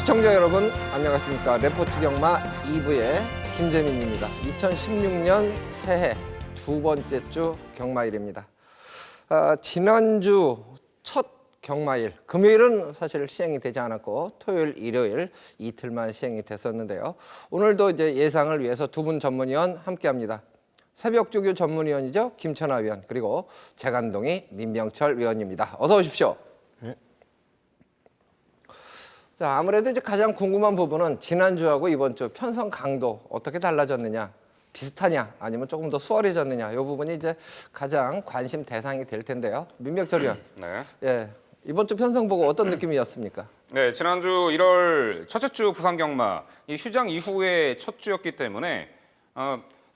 시청자 여러분 안녕하십니까. 레포트 경마 2부의 김재민입니다. 2016년 새해 두 번째 주 경마일입니다. 지난주 첫 경마일, 금요일은 사실 시행이 되지 않았고 토요일, 일요일 이틀만 시행이 됐었는데요. 오늘도 이제 예상을 위해서 두 분 전문위원 함께합니다. 새벽조교 전문위원이죠. 김천하 위원, 그리고 재간동이 민병철 위원입니다. 어서 오십시오. 네. 자, 아무래도 이제 가장 궁금한 부분은 지난주하고 이번 주 편성 강도 어떻게 달라졌느냐, 비슷하냐, 아니면 조금 더 수월해졌느냐, 이 부분이 이제 가장 관심 대상이 될 텐데요. 민병철 위원, 네. 예, 이번 주 편성 보고 어떤 느낌이었습니까? 네, 지난주 1월 첫째 주 부산 경마 이 휴장 이후의 첫 주였기 때문에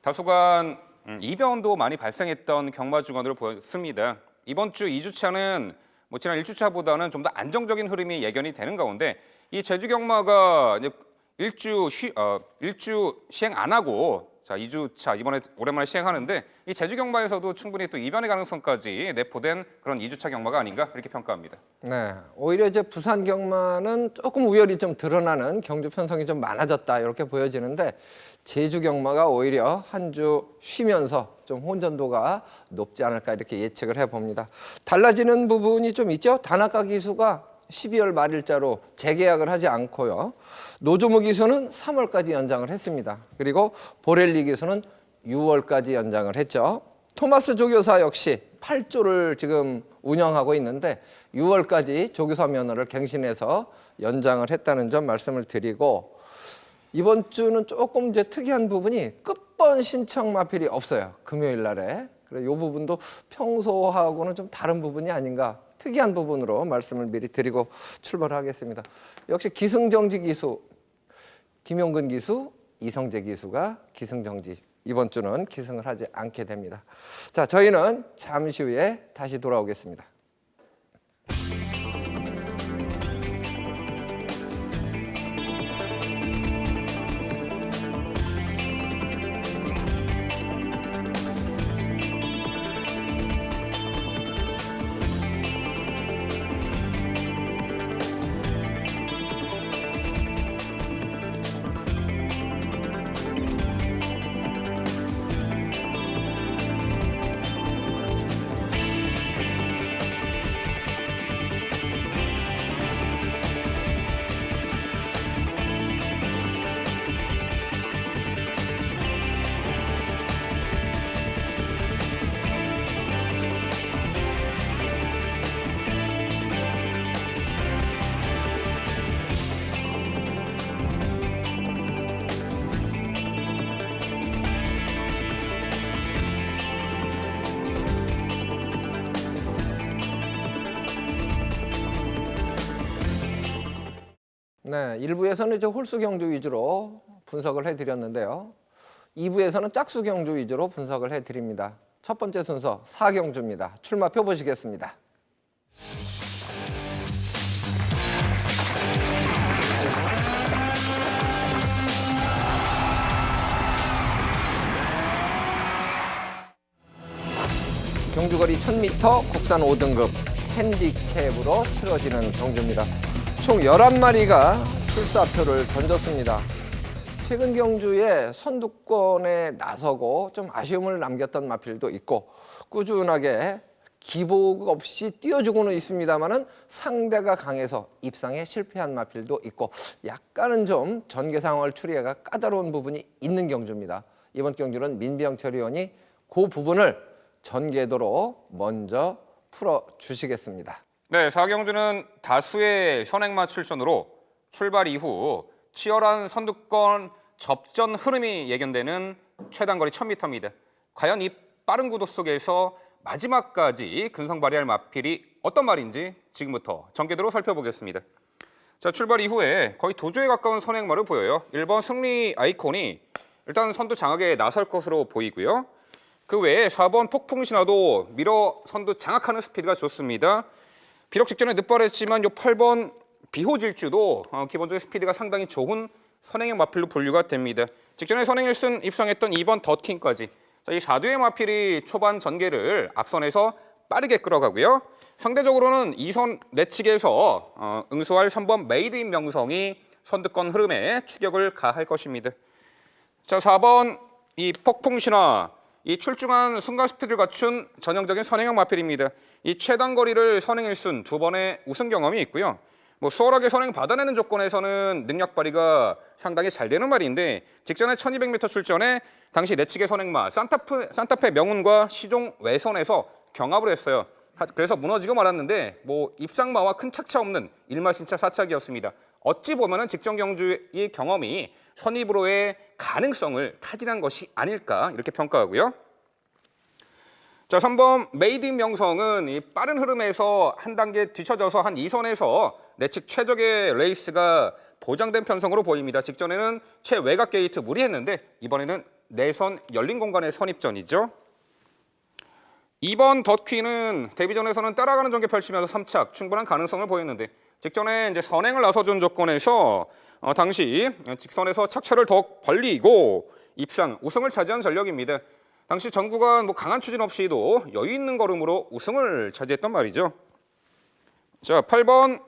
다소간 이변도 많이 발생했던 경마 주간으로 보였습니다. 이번 주 2주차는 지난 1주차보다는 좀 더 안정적인 흐름이 예견이 되는 가운데 이 제주 경마가 이제 일주 시행 안 하고 2주차 이번에 오랜만에 시행하는데 이 제주 경마에서도 충분히 또 이변의 가능성까지 내포된 그런 2주차 경마가 아닌가 이렇게 평가합니다. 네, 오히려 이제 부산 경마는 조금 우열이 좀 드러나는 경주 편성이 좀 많아졌다 이렇게 보여지는데 제주 경마가 오히려 한 주 쉬면서 좀 혼전도가 높지 않을까 이렇게 예측을 해봅니다. 달라지는 부분이 좀 있죠. 다나카 기수가 12월 말일자로 재계약을 하지 않고요. 노조무 기수는 3월까지 연장을 했습니다. 그리고 보렐리 기수는 6월까지 연장을 했죠. 토마스 조교사 역시 8조를 지금 운영하고 있는데 6월까지 조교사 면허를 갱신해서 연장을 했다는 점 말씀을 드리고, 이번 주는 조금 이제 특이한 부분이 끝번 신청 마필이 없어요. 금요일 날에. 그래서 이 부분도 평소하고는 좀 다른 부분이 아닌가, 특이한 부분으로 말씀을 미리 드리고 출발하겠습니다. 역시 기승정지 기수, 김용근 기수, 이성재 기수가 기승정지, 이번 주는 기승을 하지 않게 됩니다. 자, 저희는 잠시 후에 다시 돌아오겠습니다. 네, 1부에서는 이제 홀수 경주 위주로 분석을 해드렸는데요. 2부에서는 짝수 경주 위주로 분석을 해드립니다. 첫 번째 순서 4경주입니다. 출마표 보시겠습니다. 경주거리 1000m 국산 5등급 핸디캡으로 치러지는 경주입니다. 총 11마리가 출사표를 던졌습니다. 최근 경주에 선두권에 나서고 좀 아쉬움을 남겼던 마필도 있고, 꾸준하게 기복 없이 뛰어주고는 있습니다만은 상대가 강해서 입상에 실패한 마필도 있고, 약간은 좀 전개 상황을 추리하기가 까다로운 부분이 있는 경주입니다. 이번 경주는 민병철 의원이 그 부분을 전개도로 먼저 풀어주시겠습니다. 네, 4경주는 다수의 선행마 출전으로 출발 이후 치열한 선두권 접전 흐름이 예견되는 최단거리 1000m입니다. 과연 이 빠른 구도 속에서 마지막까지 근성 발휘할 마필이 어떤 말인지 지금부터 전개도로 살펴보겠습니다. 자, 출발 이후에 거의 도조에 가까운 선행마를 보여요. 1번 승리 아이콘이 일단 선두 장악에 나설 것으로 보이고요. 그 외에 4번 폭풍신화도 밀어 선두 장악하는 스피드가 좋습니다. 비록 직전에 늦발했지만 요 8번 비호질주도 기본적인 스피드가 상당히 좋은 선행형 마필로 분류가 됩니다. 직전에 선행 1순 입상했던 2번 더킹까지 이 4두의 마필이 초반 전개를 앞선에서 빠르게 끌어가고요. 상대적으로는 2선 내측에서 응수할 3번 메이드 인 명성이 선두권 흐름에 추격을 가할 것입니다. 자, 4번 이 폭풍신화. 이 출중한 순간 스피드를 갖춘 전형적인 선행형 마필입니다. 이 최단 거리를 선행을 쓴 2번의 우승 경험이 있고요. 뭐 수월하게 선행 받아내는 조건에서는 능력 발휘가 상당히 잘 되는 말인데 직전에 1200m 출전에 당시 내측의 선행마 산타페 명운과 시종 외선에서 경합을 했어요. 그래서 무너지고 말았는데 뭐 입상마와 큰 착차 없는 일마신차 사착이었습니다. 어찌 보면은 직전 경주의 경험이 선입으로의 가능성을 타진한 것이 아닐까 이렇게 평가하고요. 자, 3번 메이드 인 명성은 이 빠른 흐름에서 한 단계 뒤쳐져서 한 2선에서 내측 최적의 레이스가 보장된 편성으로 보입니다. 직전에는 최외곽 게이트 무리했는데 이번에는 내선 열린 공간의 선입전이죠. 2번 덧퀴는 데뷔전에서는 따라가는 전개 펼치면서 3착 충분한 가능성을 보였는데 직전에 이제 선행을 나서준 조건에서 당시 직선에서 착차를 더욱 벌리고 입상 우승을 차지한 전력입니다. 당시 전 구간 뭐 강한 추진 없이도 여유 있는 걸음으로 우승을 차지했단 말이죠. 자, 8번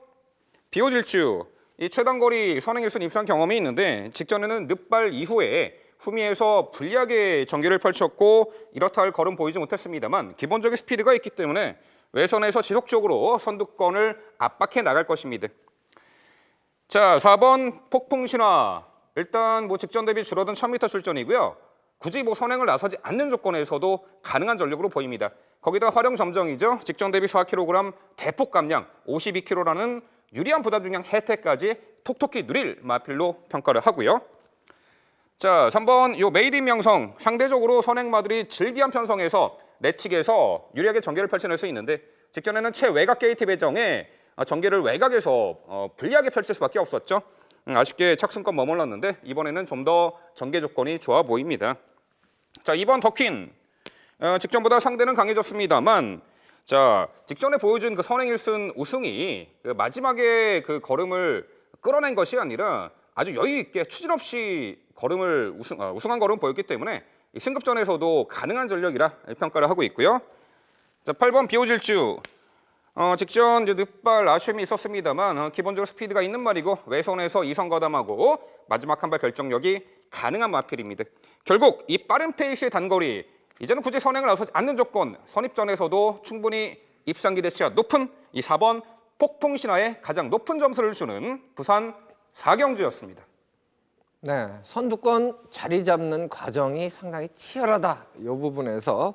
비오질주. 이 최단거리 선행 1순 입상 경험이 있는데 직전에는 늪발 이후에 후미에서 불리하게 전개를 펼쳤고 이렇다 할 걸음 보이지 못했습니다만 기본적인 스피드가 있기 때문에 외선에서 지속적으로 선두권을 압박해 나갈 것입니다. 자, 4번 폭풍신화. 일단 뭐 직전 대비 줄어든 1000m 출전이고요. 굳이 뭐 선행을 나서지 않는 조건에서도 가능한 전력으로 보입니다. 거기다 활용 점정이죠. 직전 대비 4kg 대폭 감량 52kg라는 유리한 부담 중량 혜택까지 톡톡히 누릴 마필로 평가를 하고요. 자, 3번 요 메이드 인 명성. 상대적으로 선행마들이 즐비한 편성에서 내측에서 유리하게 전개를 펼쳐낼 수 있는데 직전에는 최외곽 게이트 배정에 전개를 외곽에서 불리하게 펼칠 수밖에 없었죠. 아쉽게 착승권 머물렀는데 이번에는 좀 더 전개 조건이 좋아 보입니다. 자, 2번 더퀸. 직전보다 상대는 강해졌습니다만 자, 직전에 보여준 그 선행 1순 우승이 그 마지막에 그 걸음을 끌어낸 것이 아니라 아주 여유 있게 추진 없이 걸음을 우승한 걸음 보였기 때문에 이 승급전에서도 가능한 전력이라 평가를 하고 있고요. 자, 8번 비오질주. 직전 이제 늪발 아쉬움이 있었습니다만 기본적으로 스피드가 있는 말이고 외선에서 2선 거담하고 마지막 한 발 결정력이 가능한 마필입니다. 결국 이 빠른 페이스의 단거리 이제는 굳이 선행을 나서지 않는 조건 선입전에서도 충분히 입상 기대치가 높은 이 4번 폭풍신화에 가장 높은 점수를 주는 부산 4경주였습니다. 네, 선두권 자리 잡는 과정이 상당히 치열하다. 이 부분에서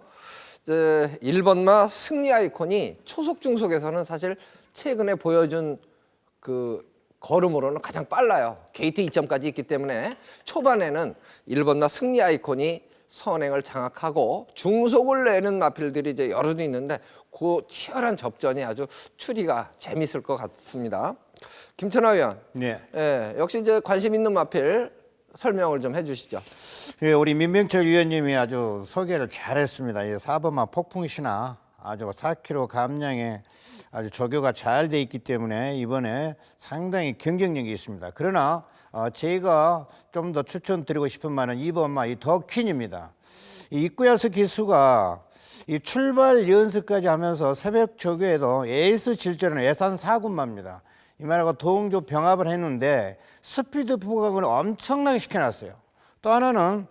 이제 1번마 승리 아이콘이 초속 중속에서는 사실 최근에 보여준 그 걸음으로는 가장 빨라요. 게이트 2점까지 있기 때문에 초반에는 1번마 승리 아이콘이 선행을 장악하고 중속을 내는 마필들이 이제 여럿 있는데 그 치열한 접전이 아주 추리가 재밌을 것 같습니다. 김천하 의원, 네. 예, 역시 이제 관심 있는 마필 설명을 좀 해주시죠. 예, 우리 민병철 위원님이 아주 소개를 잘했습니다. 이 4번마 폭풍신화 아주 4kg 감량에 아주 조교가 잘 돼 있기 때문에 이번에 상당히 경쟁력이 있습니다. 그러나 제가 좀 더 추천드리고 싶은 말은 2번마 이 더퀸입니다. 이 이쿠야스 기수가 이 출발 연습까지 하면서 새벽 조교에도 에이스 질주는 예산 4군마입니다. 이 말하고 동조 병합을 했는데 스피드 부각을 엄청나게 시켜놨어요. 또 하나는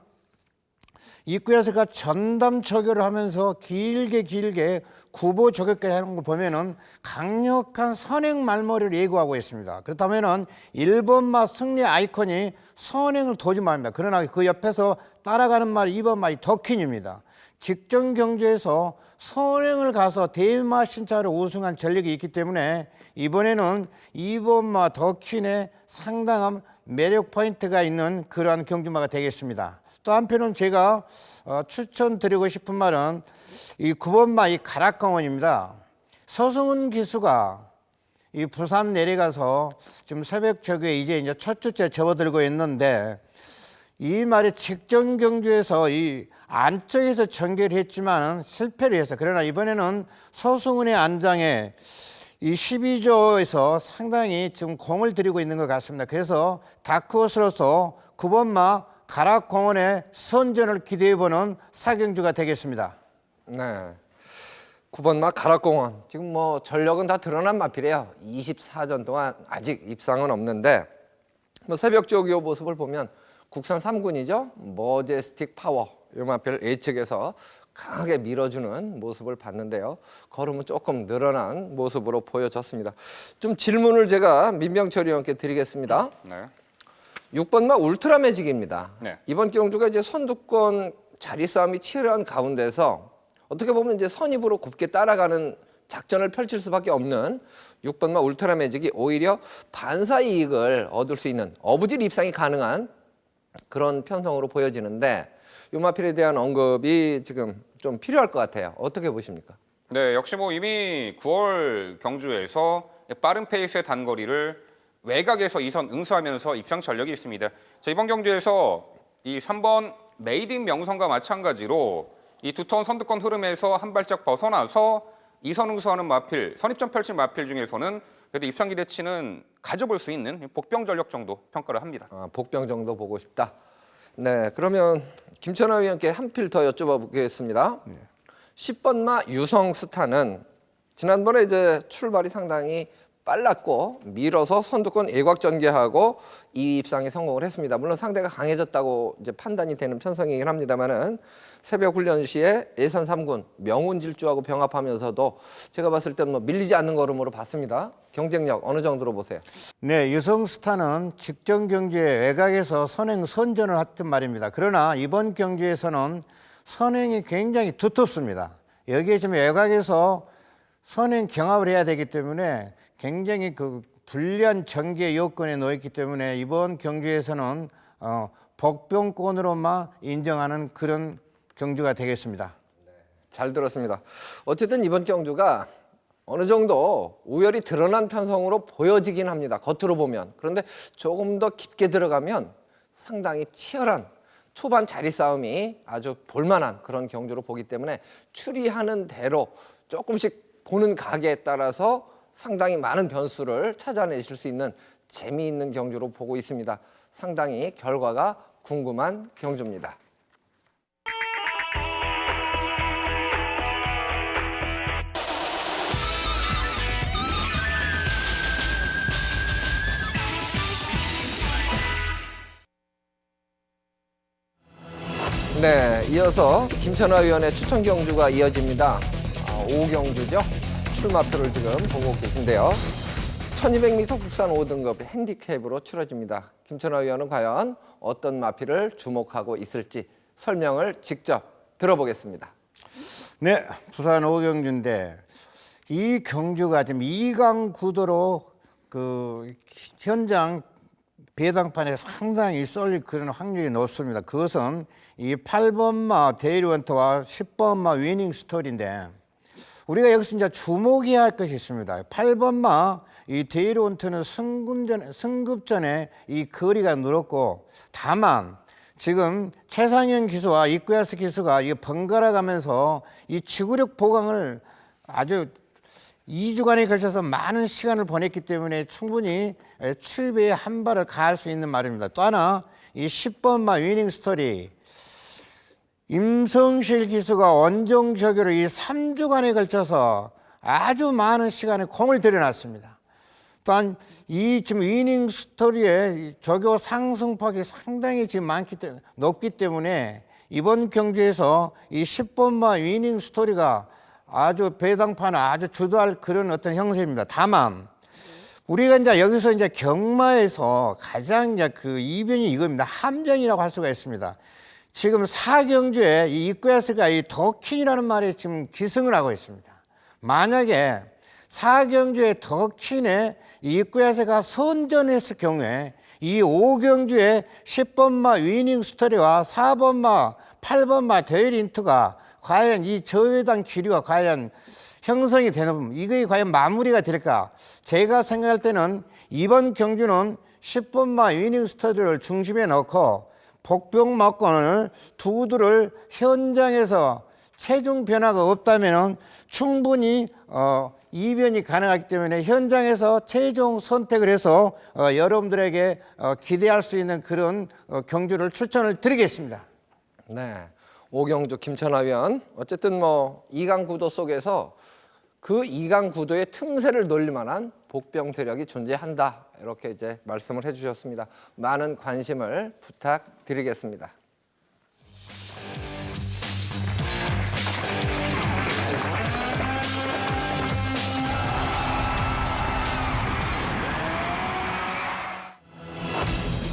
이쿠야스가 전담 조교를 하면서 길게 구보 조교까지 하는 걸 보면은 강력한 선행 말머리를 예고하고 있습니다. 그렇다면은 1번마 승리 아이콘이 선행을 도지마입니다. 그러나 그 옆에서 따라가는 말 2번마 이 더퀸입니다. 직전 경주에서 선행을 가서 대마 신차로 우승한 전력이 있기 때문에 이번에는 2번마 더퀸의 상당한 매력 포인트가 있는 그러한 경주마가 되겠습니다. 또 한편은 제가 추천드리고 싶은 말은 이 9번마 이 가락강원입니다. 서승훈 기수가 이 부산 내려가서 지금 새벽 저기에 이제 첫 주째 접어들고 있는데 이 말이 직전 경주에서 이 안쪽에서 전개를 했지만 실패를 했어요. 그러나 이번에는 서승훈의 안장에 이 12조에서 상당히 지금 공을 들이고 있는 것 같습니다. 그래서 다크호스로서 9번마 가락공원의 선전을 기대해보는 4경주가 되겠습니다. 네, 9번마 가락공원. 지금 뭐 전력은 다 드러난 마필이에요. 24전 동안 아직 입상은 없는데 뭐 새벽 조교 모습을 보면 국산 3군이죠. 머제스틱 파워 이 마필을 예측해서 강하게 밀어주는 모습을 봤는데요. 걸음은 조금 늘어난 모습으로 보여졌습니다. 좀 질문을 제가 민병철 의원께 드리겠습니다. 네. 6번마 울트라 매직입니다. 네. 이번 경주가 이제 선두권 자리 싸움이 치열한 가운데서 어떻게 보면 이제 선입으로 곱게 따라가는 작전을 펼칠 수밖에 없는 6번마 울트라 매직이 오히려 반사 이익을 얻을 수 있는 어부질 입상이 가능한 그런 편성으로 보여지는데 이 마필에 대한 언급이 지금 좀 필요할 것 같아요. 어떻게 보십니까? 네, 역시 뭐 이미 9월 경주에서 빠른 페이스의 단거리를 외곽에서 2선 응수하면서 입상 전력이 있습니다. 자, 이번 경주에서 이 3번 메이드 인 명성과 마찬가지로 이 두터운 선두권 흐름에서 한 발짝 벗어나서 2선 응수하는 마필, 선입점 펼친 마필 중에서는 그래도 입상 기대치는 가져볼 수 있는 복병 전력 정도 평가를 합니다. 복병 정도 보고 싶다. 네, 그러면 김천하 의원께 한 필 더 여쭤봐 보겠습니다. 10번마 유성스타는 지난번에 이제 출발이 상당히 빨랐고 밀어서 선두권 예곽 전개하고 이 입상에 성공을 했습니다. 물론 상대가 강해졌다고 이제 판단이 되는 편성이긴 합니다만은 새벽 훈련 시에 예산 3군 명운 질주하고 병합하면서도 제가 봤을 때는 뭐 밀리지 않는 걸음으로 봤습니다. 경쟁력 어느 정도로 보세요? 네, 유성스타는 직전 경주에 외곽에서 선행 선전을 했던 말입니다. 그러나 이번 경주에서는 선행이 굉장히 두텁습니다. 여기에 지금 외곽에서 선행 경합을 해야 되기 때문에 굉장히 그 불리한 전개 요건에 놓여 있기 때문에 이번 경주에서는 복병권으로만 인정하는 그런 경주가 되겠습니다. 잘 들었습니다. 어쨌든 이번 경주가 어느 정도 우열이 드러난 편성으로 보여지긴 합니다. 겉으로 보면. 그런데 조금 더 깊게 들어가면 상당히 치열한 초반 자리 싸움이 아주 볼만한 그런 경주로 보기 때문에 추리하는 대로 조금씩 보는 각에 따라서 상당히 많은 변수를 찾아내실 수 있는 재미있는 경주로 보고 있습니다. 상당히 결과가 궁금한 경주입니다. 네, 이어서 김천하 의원의 추천 경주가 이어집니다. 5경주죠. 출마표를 지금 보고 계신데요. 1200m 국산 5등급 핸디캡으로 치러집니다. 김천하 의원은 과연 어떤 마필을 주목하고 있을지 설명을 직접 들어보겠습니다. 네, 부산 5경주인데 이 경주가 지금 2강 구도로 그 현장 배당판에 상당히 쏠릴 그런 확률이 높습니다. 그것은 이 8번마 데일원터와 10번마 위닝 스토리인데 우리가 여기서 이제 주목해야 할 것이 있습니다. 8번마 이 데일원터는 승급전에 이 거리가 늘었고 다만 지금 최상현 기수와 이쿠야스 기수가 이 번갈아 가면서 이 지구력 보강을 아주 2주간에 걸쳐서 많은 시간을 보냈기 때문에 충분히 출배에 한 발을 가할 수 있는 말입니다. 또 하나 이 10번마 위닝 스토리 임성실 기수가 원정 저교로 이 3주간에 걸쳐서 아주 많은 시간에 공을 들여놨습니다. 또한 이 지금 위닝 스토리의 저교 상승폭이 상당히 지금 높기 때문에 이번 경주에서 이 10번마 위닝 스토리가 아주 배당판을 아주 주도할 그런 어떤 형세입니다. 다만 우리가 이제 여기서 이제 경마에서 가장 이제 그 이변이 이겁니다. 함정이라고 할 수가 있습니다. 지금 4경주에 이 이쿠야스가 이 더킨이라는 말에 지금 기승을 하고 있습니다. 만약에 4경주에 더킨에 이 이쿠야스가 선전했을 경우에 이 5경주에 10번마 위닝 스토리와 4번마, 8번마 데일인트가 과연 이 저회당 기류가 과연 형성이 되는 이게 과연 마무리가 될까? 제가 생각할 때는 이번 경주는 10번마 위닝 스터디를 중심에 넣고 복병마권을 두두를 현장에서 체중 변화가 없다면 충분히 이변이 가능하기 때문에 현장에서 최종 선택을 해서 여러분들에게 기대할 수 있는 그런 경주를 추천을 드리겠습니다. 네, 5경주 김천하 의원 어쨌든 뭐 2강 구도 속에서 그 2강 구도의 틈새를 놀릴 만한 복병 세력이 존재한다 이렇게 이제 말씀을 해주셨습니다. 많은 관심을 부탁드리겠습니다.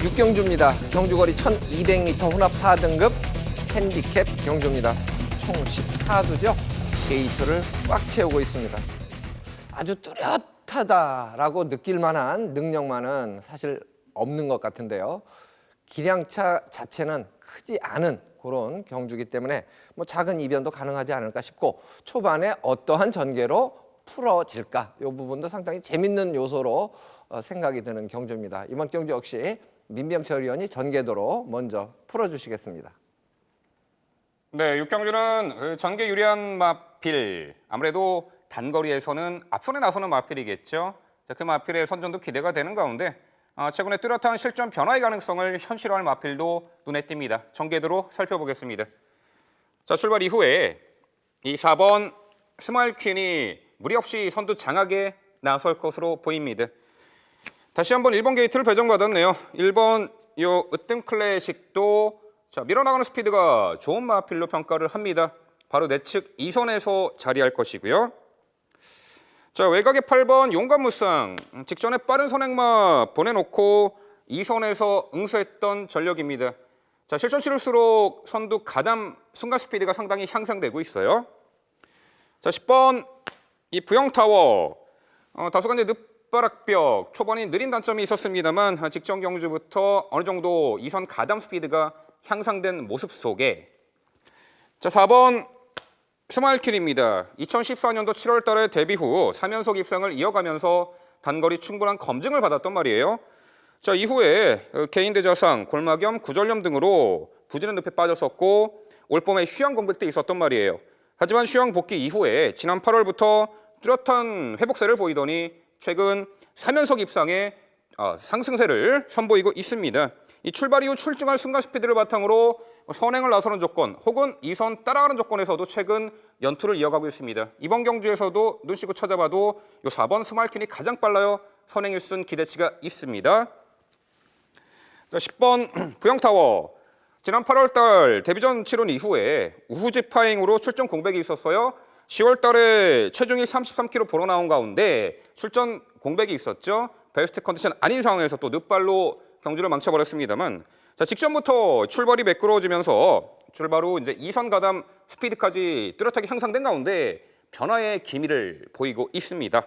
육경주입니다. 경주거리 1200m 혼합 4등급 핸디캡 경주입니다. 총 14두죠. 게이트를 꽉 채우고 있습니다. 아주 뚜렷하다라고 느낄 만한 능력만은 사실 없는 것 같은데요. 기량차 자체는 크지 않은 그런 경주기 때문에 뭐 작은 이변도 가능하지 않을까 싶고 초반에 어떠한 전개로 풀어질까 이 부분도 상당히 재밌는 요소로 생각이 드는 경주입니다. 이번 경주 역시 민병철 의원이 전개도로 먼저 풀어주시겠습니다. 네, 육경주는 그 전개 유리한 마필, 아무래도 단거리에서는 앞선에 나서는 마필이겠죠. 자, 그 마필의 선전도 기대가 되는 가운데 최근에 뚜렷한 실전 변화의 가능성을 현실화할 마필도 눈에 띕니다. 전개도로 살펴보겠습니다. 자, 출발 이후에 이 4번 스마일 퀸이 무리 없이 선두 장악에 나설 것으로 보입니다. 다시 한번 1번 게이트를 배정받았네요. 1번 요 으뜸 클래식도 자, 밀어나가는 스피드가 좋은 마필로 평가를 합니다. 바로 내측 2선에서 자리할 것이고요. 자, 외곽의 8번 용감무쌍 직전에 빠른 선행마 보내놓고 2선에서 응수했던 전력입니다. 자, 실전 치를수록 선두 가담 순간 스피드가 상당히 향상되고 있어요. 자, 10번 이 부영타워 다소간 이제 늪바락벽 초반이 느린 단점이 있었습니다만 직전 경주부터 어느 정도 2선 가담 스피드가 향상된 모습 속에 자 4번 스마일킬입니다. 2014년도 7월 달에 데뷔 후 3연속 입상을 이어가면서 단거리 충분한 검증을 받았단 말이에요. 자 이후에 개인 대자상, 골마겸, 구절염 등으로 부진한 늪에 빠졌었고 올 봄에 휴양 공백 때 있었단 말이에요. 하지만 휴양 복귀 이후에 지난 8월부터 뚜렷한 회복세를 보이더니 최근 3연속 입상에 상승세를 선보이고 있습니다. 이 출발 이후 출중한 순간 스피드를 바탕으로 선행을 나서는 조건 혹은 2선 따라가는 조건에서도 최근 연투를 이어가고 있습니다. 이번 경주에서도 눈 씻고 찾아봐도 이 4번 스마일킨이 가장 빨라요. 선행 1순 기대치가 있습니다. 자, 10번 부영타워 지난 8월 달 데뷔전 치른 이후에 우후지파행으로 출전 공백이 있었어요. 10월 달에 체중이 33kg 보러 나온 가운데 출전 공백이 있었죠. 베스트 컨디션 아닌 상황에서 또 늪발로 경주를 망쳐버렸습니다만 자, 직전부터 출발이 매끄러워지면서 출발 후 이제 2선 가담 스피드까지 뚜렷하게 향상된 가운데 변화의 기미를 보이고 있습니다.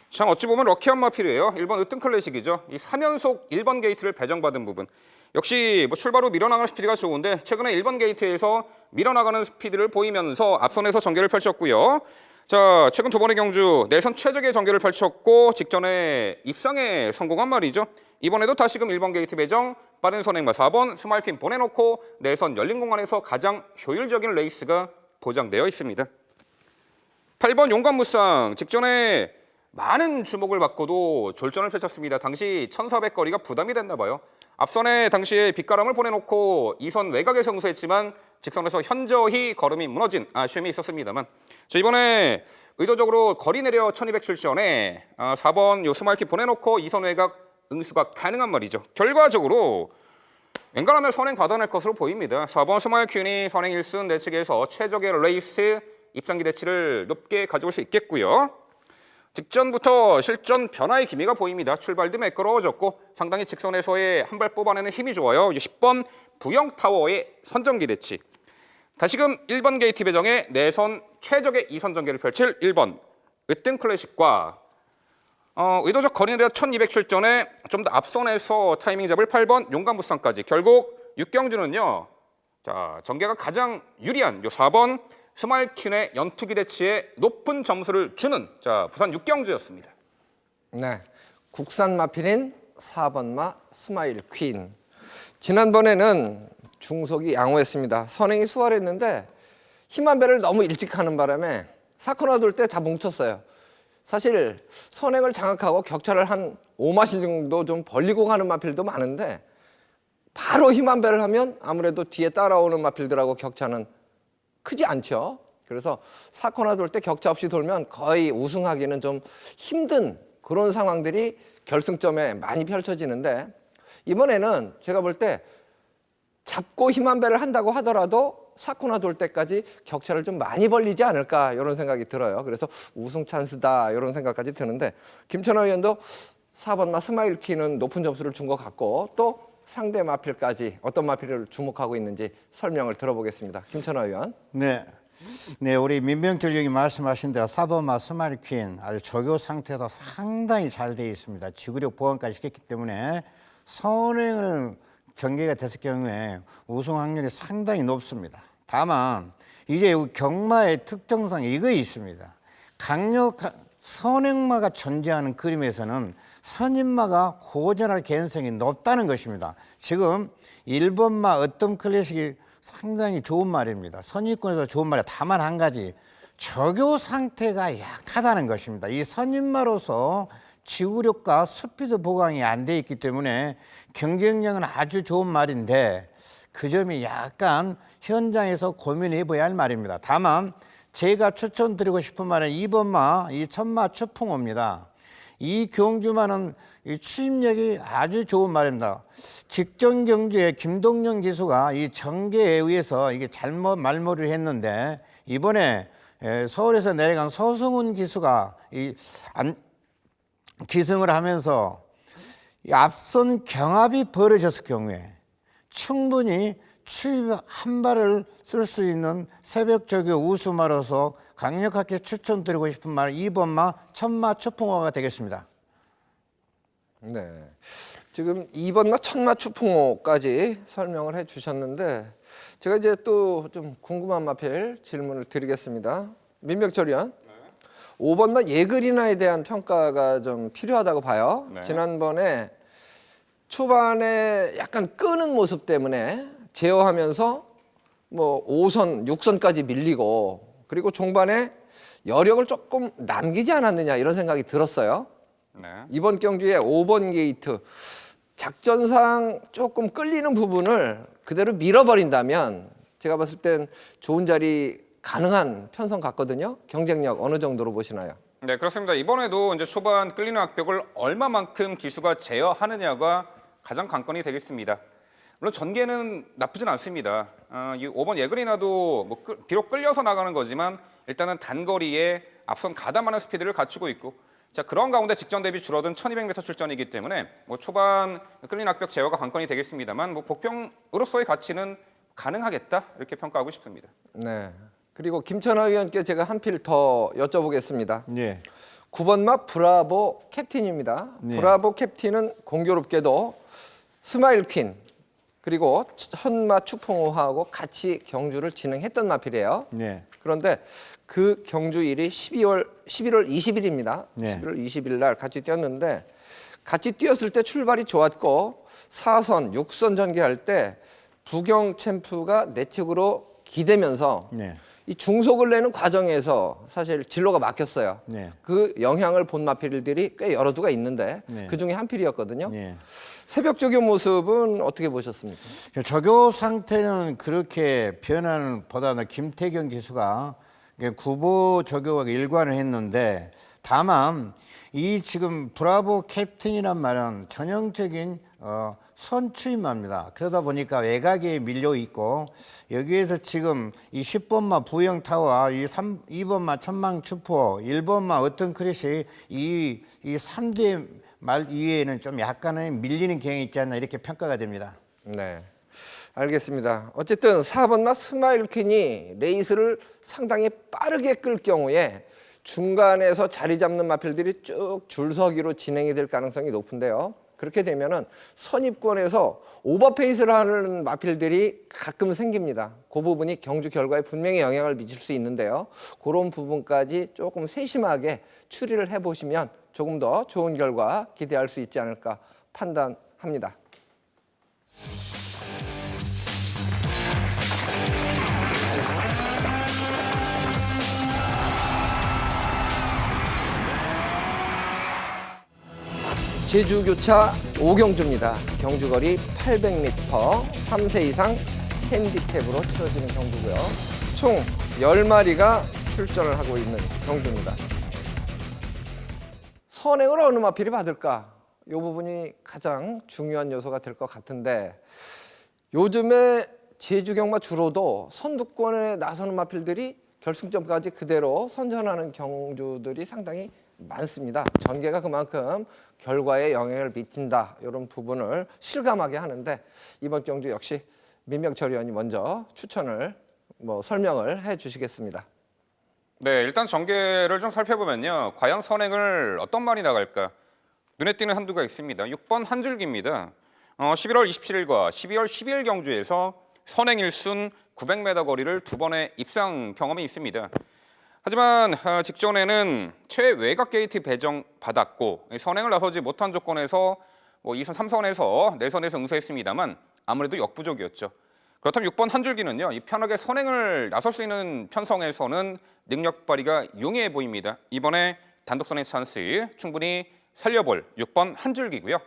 참 어찌 보면 럭키한 마필이에요. 1번 으뜸 클래식이죠. 이 3연속 1번 게이트를 배정받은 부분. 역시 뭐 출발 후 밀어나가는 스피드가 좋은데 최근에 1번 게이트에서 밀어나가는 스피드를 보이면서 앞선에서 전개를 펼쳤고요. 자, 최근 두 번의 경주 내선 최적의 전개를 펼쳤고 직전에 입상에 성공한 말이죠. 이번에도 다시금 1번 게이트 배정, 빠른 선행마 4번 스마일킨 보내놓고 내선 열린 공간에서 가장 효율적인 레이스가 보장되어 있습니다. 8번 용감무쌍 직전에 많은 주목을 받고도 졸전을 펼쳤습니다. 당시 1400거리가 부담이 됐나 봐요. 앞선에 당시에 빗가람을 보내놓고 2선 외곽에서 응수했지만 직선에서 현저히 걸음이 무너진 아쉬움이 있었습니다만 자, 이번에 의도적으로 거리 내려 1200 출전에 4번 요 스마일킨 보내놓고 2선 외곽 응수가 가능한 말이죠. 결과적으로 웬간하면 선행 받아낼 것으로 보입니다. 4번 스마일킨이 선행 1순 내측에서 최적의 레이스 입상 기대치를 높게 가져올 수 있겠고요. 직전부터 실전 변화의 기미가 보입니다. 출발도 매끄러워졌고 상당히 직선에서의 한 발 뽑아내는 힘이 좋아요. 10번 부영타워의 선전 기대치. 다시금 1번 게이트 배정에 내선 최적의 2선 전개를 펼칠 1번 으뜸 클래식과 의도적 거리 내려 1200 출전에 좀 더 앞선에서 타이밍 잡을 8번 용감무쌍까지 결국 육경주는요. 자, 전개가 가장 유리한 요 4번 스마일킨의 연투 기대치에 높은 점수를 주는 자, 부산 육경주였습니다. 네, 국산 마필인 4번마 스마일 퀸. 지난번에는 중속이 양호했습니다. 선행이 수월했는데 힘한 배를 너무 일찍 하는 바람에 사코나 돌 때 다 뭉쳤어요. 사실 선행을 장악하고 격차를 한 5마실 정도 좀 벌리고 가는 마필도 많은데 바로 힘한 배를 하면 아무래도 뒤에 따라오는 마필들하고 격차는 크지 않죠. 그래서 4코나 돌 때 격차 없이 돌면 거의 우승하기는 좀 힘든 그런 상황들이 결승점에 많이 펼쳐지는데 이번에는 제가 볼 때 잡고 힘한 배를 한다고 하더라도 사코나 돌 때까지 격차를 좀 많이 벌리지 않을까 이런 생각이 들어요. 그래서 우승 찬스다 이런 생각까지 드는데 김천호 의원도 4번마 스마일키는 높은 점수를 준 것 같고 또 상대 마필까지 어떤 마필을 주목하고 있는지 설명을 들어보겠습니다. 김천호 의원. 네. 네, 우리 민병철 의원이 말씀하신 대로 4번마 스마일퀸 아주 조교 상태도 상당히 잘 되어 있습니다. 지구력 보완까지 시켰기 때문에 선행을 전개가 됐을 경우에 우승 확률이 상당히 높습니다. 다만 이제 경마의 특정상 이거 있습니다. 강력한 선행마가 존재하는 그림에서는 선임마가 고전할 개연성이 높다는 것입니다. 지금 1번마 어떤 클래식이 상당히 좋은 말입니다. 선입권에서 좋은 말이 다만 한 가지 적요 상태가 약하다는 것입니다. 이 선임마로서 지구력과 스피드 보강이 안 돼 있기 때문에 경쟁력은 아주 좋은 말인데 그 점이 약간 현장에서 고민해 봐야 할 말입니다. 다만 제가 추천드리고 싶은 말은 2번마 이 천마 추풍호입니다. 이 경주마는 이 추임력이 아주 좋은 말입니다. 직전 경주에 김동영 기수가 이 전개에 의해서 이게 잘못 말머리를 했는데 이번에 서울에서 내려간 서승훈 기수가 기승을 하면서 이 앞선 경합이 벌어졌을 경우에 충분히 추입 한 발을 쓸 수 있는 새벽 저교 우수마로서 강력하게 추천드리고 싶은 말은 2번마 천마 추풍호가 되겠습니다. 네. 지금 2번마 천마 추풍호까지 설명을 해 주셨는데 제가 이제 또 좀 궁금한 마필 질문을 드리겠습니다. 민병철 의원. 5번마 예그리나에 대한 평가가 좀 필요하다고 봐요. 네. 지난번에 초반에 약간 끄는 모습 때문에 제어하면서 뭐 5선, 6선까지 밀리고 그리고 종반에 여력을 조금 남기지 않았느냐 이런 생각이 들었어요. 네. 이번 경주에 5번 게이트 작전상 조금 끌리는 부분을 그대로 밀어버린다면 제가 봤을 땐 좋은 자리 가능한 편성 같거든요. 경쟁력 어느 정도로 보시나요? 네, 그렇습니다. 이번에도 이제 초반 끌리는 악벽을 얼마만큼 기수가 제어하느냐가 가장 관건이 되겠습니다. 물론 전개는 나쁘진 않습니다. 이 5번 예그리나도 뭐 비록 끌려서 나가는 거지만 일단은 단거리에 앞선 가담하는 스피드를 갖추고 있고 자 그런 가운데 직전 대비 줄어든 1200m 출전이기 때문에 뭐 초반 끌린 악벽 제어가 관건이 되겠습니다만 뭐 복병으로서의 가치는 가능하겠다 이렇게 평가하고 싶습니다. 네. 그리고 김천하 의원께 제가 한 필 더 여쭤보겠습니다. 네. 9번마 브라보 캡틴입니다. 네. 브라보 캡틴은 공교롭게도 스마일 퀸 그리고 천마 추풍호하고 같이 경주를 진행했던 마필이에요. 네. 그런데 그 경주일이 11월 20일입니다. 네. 11월 20일 날 같이 뛰었는데 같이 뛰었을 때 출발이 좋았고 4선, 6선 전개할 때 부경 챔프가 내측으로 기대면서 네. 이 중속을 내는 과정에서 사실 진로가 막혔어요. 네. 그 영향을 본 마필들이 꽤 여러 두가 있는데 네. 그중에 한 필이었거든요. 네. 새벽 조교 모습은 어떻게 보셨습니까? 조교 상태는 그렇게 변하는 보다는 김태경 기수가 구보 조교와 일관을 했는데 다만 이 지금 브라보 캡틴이란 말은 전형적인 선추임마입니다. 그러다 보니까 외곽에 밀려 있고 여기에서 지금 이 10번마 부영타와 이 2번마 천망추포 1번마 어떤 크래시 이 3대 말 이외에는 좀 약간의 밀리는 경향이 있지 않나 이렇게 평가가 됩니다. 네, 알겠습니다. 어쨌든 4번마 스마일 퀸이 레이스를 상당히 빠르게 끌 경우에 중간에서 자리 잡는 마필들이 쭉 줄서기로 진행이 될 가능성이 높은데요. 그렇게 되면은 선입권에서 오버페이스를 하는 마필들이 가끔 생깁니다. 그 부분이 경주 결과에 분명히 영향을 미칠 수 있는데요. 그런 부분까지 조금 세심하게 추리를 해보시면 조금 더 좋은 결과 기대할 수 있지 않을까 판단합니다. 제주교차 오경주입니다. 경주거리 800m, 3세 이상 핸디캡으로 치러지는 경주고요. 총 10마리가 출전을 하고 있는 경주입니다. 선행을 어느 마필이 받을까? 이 부분이 가장 중요한 요소가 될 것 같은데 요즘에 제주 경마 주로도 선두권에 나서는 마필들이 결승점까지 그대로 선전하는 경주들이 상당히 많습니다. 전개가 그만큼 결과에 영향을 미친다 이런 부분을 실감하게 하는데 이번 경주 역시 민병철 의원이 먼저 추천을 설명을 해주시겠습니다. 네, 일단 전개를 좀 살펴보면요. 과연 선행을 어떤 말이 나갈까? 눈에 띄는 한두가 있습니다. 6번 한 줄기입니다. 11월 27일과 12월 12일 경주에서 선행 1순 900m 거리를 두 번의 입상 경험이 있습니다. 하지만 직전에는 최외곽 게이트 배정 받았고 선행을 나서지 못한 조건에서 2선 3선에서 내선에서 응수했습니다만 아무래도 역부족이었죠. 그렇다면 6번 한 줄기는요. 이 편하게 선행을 나설 수 있는 편성에서는 능력 발휘가 용이해 보입니다. 이번에 단독 선행 찬스 충분히 살려볼 6번 한 줄기고요.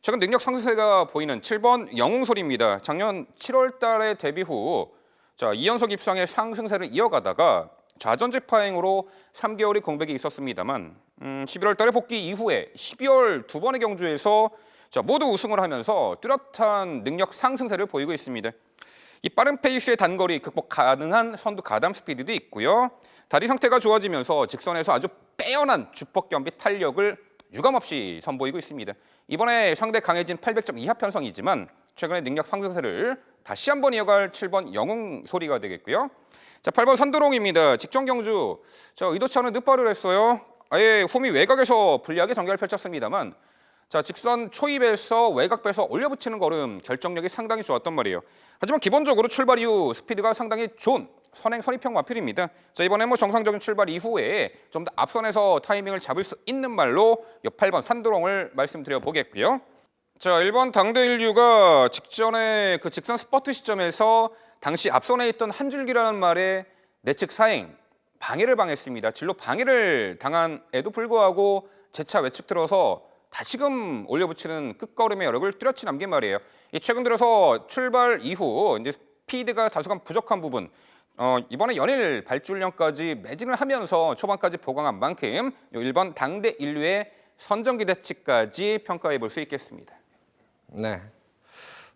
최근 능력 상승세가 보이는 7번 영웅소리입니다. 작년 7월 달에 데뷔 후 2연속 입상의 상승세를 이어가다가 좌전지파행으로 3개월의 공백이 있었습니다만 11월 달에 복귀 이후에 12월 두 번의 경주에서 모두 우승을 하면서 뚜렷한 능력 상승세를 보이고 있습니다. 이 빠른 페이스의 단거리 극복 가능한 선두 가담 스피드도 있고요. 다리 상태가 좋아지면서 직선에서 아주 빼어난 주폭 겸비 탄력을 유감없이 선보이고 있습니다. 이번에 상대 강해진 800점 이하 편성이지만 최근에 능력 상승세를 다시 한번 이어갈 7번 영웅 소리가 되겠고요. 자, 8번 산도롱입니다. 직전 경주 의도치 않은 늑발을 했어요. 아예 홈이 외곽에서 불리하게 전개를 펼쳤습니다만 직선 초입에서 외곽 빼서 올려붙이는 걸음 결정력이 상당히 좋았단 말이에요. 하지만 기본적으로 출발 이후 스피드가 상당히 좋은 선행 선입형 마필입니다. 이번에 정상적인 출발 이후에 좀 더 앞선에서 타이밍을 잡을 수 있는 말로 8번 산도롱을 말씀드려 보겠고요. 1번 당대인류가 직전에 그 직선 스퍼트 시점에서 당시 앞선에 있던 한 줄기라는 말에 내측 사행 방해를 당했습니다. 진로 방해를 당한에도 불구하고 재차 외측 들어서 다시금 올려붙이는 끝걸음의 여력을 뚜렷이 남긴 말이에요. 최근 들어서 출발 이후 이제 스피드가 다소간 부족한 부분, 이번에 연일 발주훈련까지 매진을 하면서 초반까지 보강한 만큼 1번 당대 인류의 선정기대치까지 평가해 볼 수 있겠습니다. 네.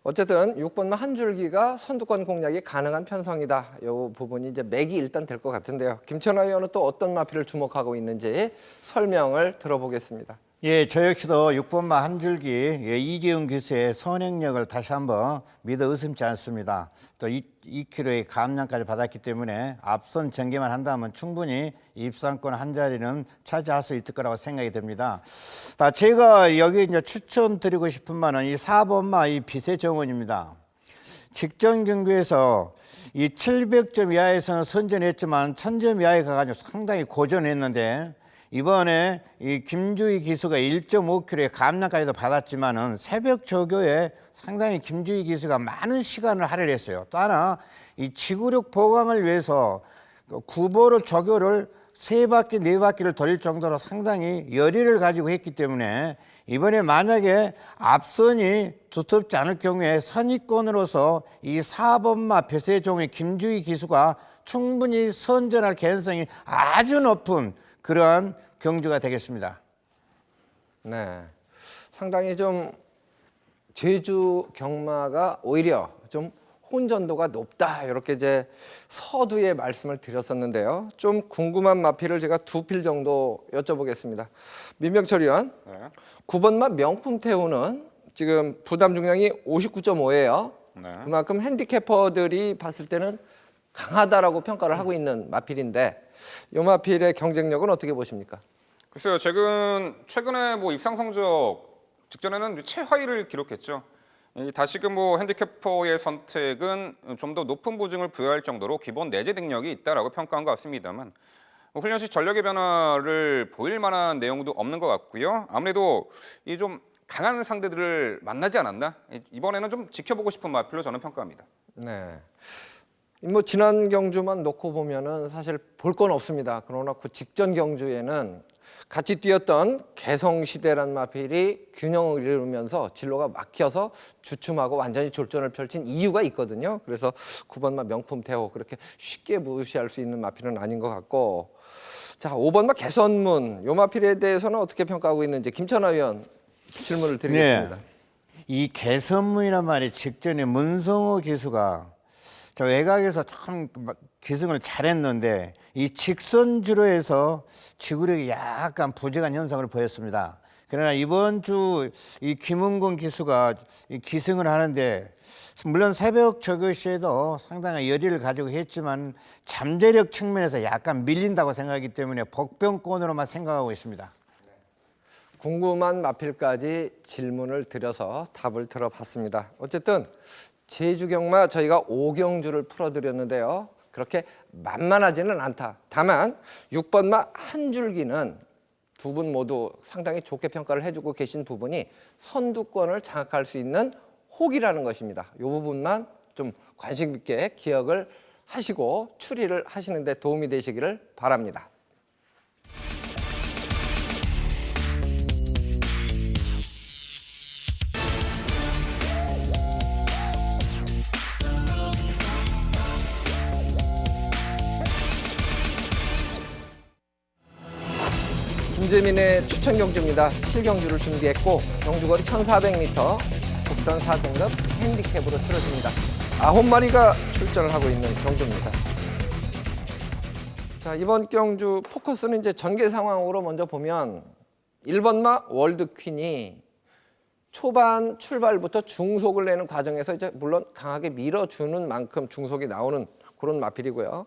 어쨌든 6번만 한 줄기가 선두권 공략이 가능한 편성이다. 이 부분이 이제 맥이 일단 될 것 같은데요. 김천하 의원은 또 어떤 마필을 주목하고 있는지 설명을 들어보겠습니다. 예, 저 역시도 6번마 한 줄기 이재훈 기수의 선행력을 다시 한번 믿어 의심치 않습니다. 또 2kg의 감량까지 받았기 때문에 앞선 전개만 한다면 충분히 입상권 한 자리는 차지할 수 있을 거라고 생각이 됩니다. 제가 여기 이제 추천드리고 싶은 바는 이 4번마 이 빛의 정원입니다. 직전 경기에서 이 700점 이하에서는 선전했지만 1000점 이하에 가가지고 상당히 고전했는데 이번에 이 김주희 기수가 1.5kg의 감량까지도 받았지만은 새벽 조교에 상당히 김주희 기수가 많은 시간을 할애했어요. 또 하나 이 지구력 보강을 위해서 구보를 조교를 3바퀴, 4바퀴를 돌릴 정도로 상당히 열의를 가지고 했기 때문에 이번에 만약에 앞선이 두텁지 않을 경우에 선입권으로서 이 4번마 벼세종의 김주희 기수가 충분히 선전할 개연성이 아주 높은 그러한 경주가 되겠습니다. 네, 상당히 좀 제주 경마가 오히려 좀 혼전도가 높다 이렇게 이제 서두에 말씀을 드렸었는데요. 좀 궁금한 마필을 제가 2필 정도 여쭤보겠습니다. 민병철 의원, 9번마 명품 태우는 지금 부담 중량이 59.5예요. 그만큼 핸디캐퍼들이 봤을 때는 강하다라고 평가를 하고 있는 마필인데 이 마필의 경쟁력은 어떻게 보십니까? 글쎄요, 최근에 입상 성적 직전에는 최하위를 기록했죠. 다시금 핸디캐퍼의 선택은 좀 더 높은 보증을 부여할 정도로 기본 내재 능력이 있다라고 평가한 것 같습니다만 훈련 시 전력의 변화를 보일 만한 내용도 없는 것 같고요. 아무래도 이 좀 강한 상대들을 만나지 않았나? 이번에는 좀 지켜보고 싶은 마필로 저는 평가합니다. 네. 지난 경주만 놓고 보면은 사실 볼 건 없습니다. 그러나 그 직전 경주에는 같이 뛰었던 개성시대란 마필이 균형을 이루면서 진로가 막혀서 주춤하고 완전히 졸전을 펼친 이유가 있거든요. 그래서 9번마 명품 태호 그렇게 쉽게 무시할 수 있는 마필은 아닌 것 같고, 자 5번마 개선문 요 마필에 대해서는 어떻게 평가하고 있는지 김천하 의원 질문을 드리겠습니다. 이 개선문이란 말이 직전에 문성호 기수가 저 외곽에서 참 기승을 잘했는데 이 직선주로 해서 지구력이 약간 부재한 현상을 보였습니다. 그러나 이번 주 이 김은곤 기수가 이 기승을 하는데 물론 새벽 저그 시에도 상당한 열의를 가지고 했지만 잠재력 측면에서 약간 밀린다고 생각하기 때문에 복병권으로만 생각하고 있습니다. 궁금한 마필까지 질문을 드려서 답을 들어봤습니다. 어쨌든 제주경마 저희가 5경주를 풀어드렸는데요. 그렇게 만만하지는 않다. 다만 6번마 한 줄기는 두 분 모두 상당히 좋게 평가를 해주고 계신 부분이 선두권을 장악할 수 있는 혹이라는 것입니다. 이 부분만 좀 관심 있게 기억을 하시고 추리를 하시는 데 도움이 되시기를 바랍니다. 김재민의 추천 경주입니다. 7경주를 준비했고 경주거리 1400m 국산 4등급 핸디캡으로 치러집니다. 9마리가 출전을 하고 있는 경주입니다. 자, 이번 경주 포커스는 이제 전개 상황으로 먼저 보면 1번마 월드퀸이 초반 출발부터 중속을 내는 과정에서 이제 물론 강하게 밀어주는 만큼 중속이 나오는 그런 마필이고요.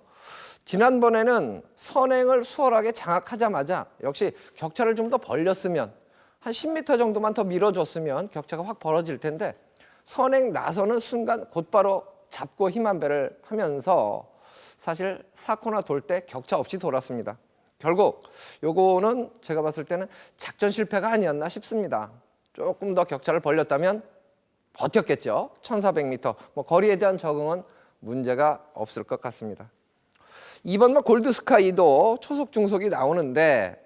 지난번에는 선행을 수월하게 장악하자마자 역시 격차를 좀 더 벌렸으면 한 10m 정도만 더 밀어줬으면 격차가 확 벌어질 텐데 선행 나서는 순간 곧바로 잡고 힘 한 배를 하면서 사실 4코너 돌 때 격차 없이 돌았습니다. 결국 요거는 제가 봤을 때는 작전 실패가 아니었나 싶습니다. 조금 더 격차를 벌렸다면 버텼겠죠. 1400m 뭐 거리에 대한 적응은 문제가 없을 것 같습니다. 2번마 골드스카이도 초속 중속이 나오는데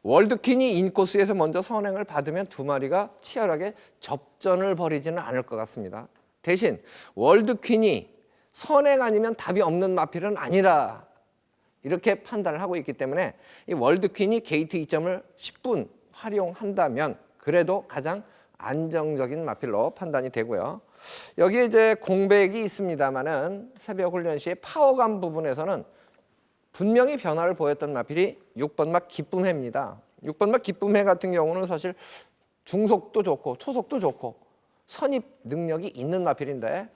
월드퀸이 인코스에서 먼저 선행을 받으면 두 마리가 치열하게 접전을 벌이지는 않을 것 같습니다. 대신 월드퀸이 선행 아니면 답이 없는 마필은 아니라 이렇게 판단을 하고 있기 때문에 이 월드퀸이 게이트 2점을 10분 활용한다면 그래도 가장 안정적인 마필로 판단이 되고요. 여기에 이제 공백이 있습니다만은 새벽 훈련 시에 파워감 부분에서는 분명히 변화를 보였던 마필이 6번마 기쁨해입니다. 6번마 기쁨해 같은 경우는 사실 중속도 좋고 초속도 좋고 선입 능력이 있는 마필인데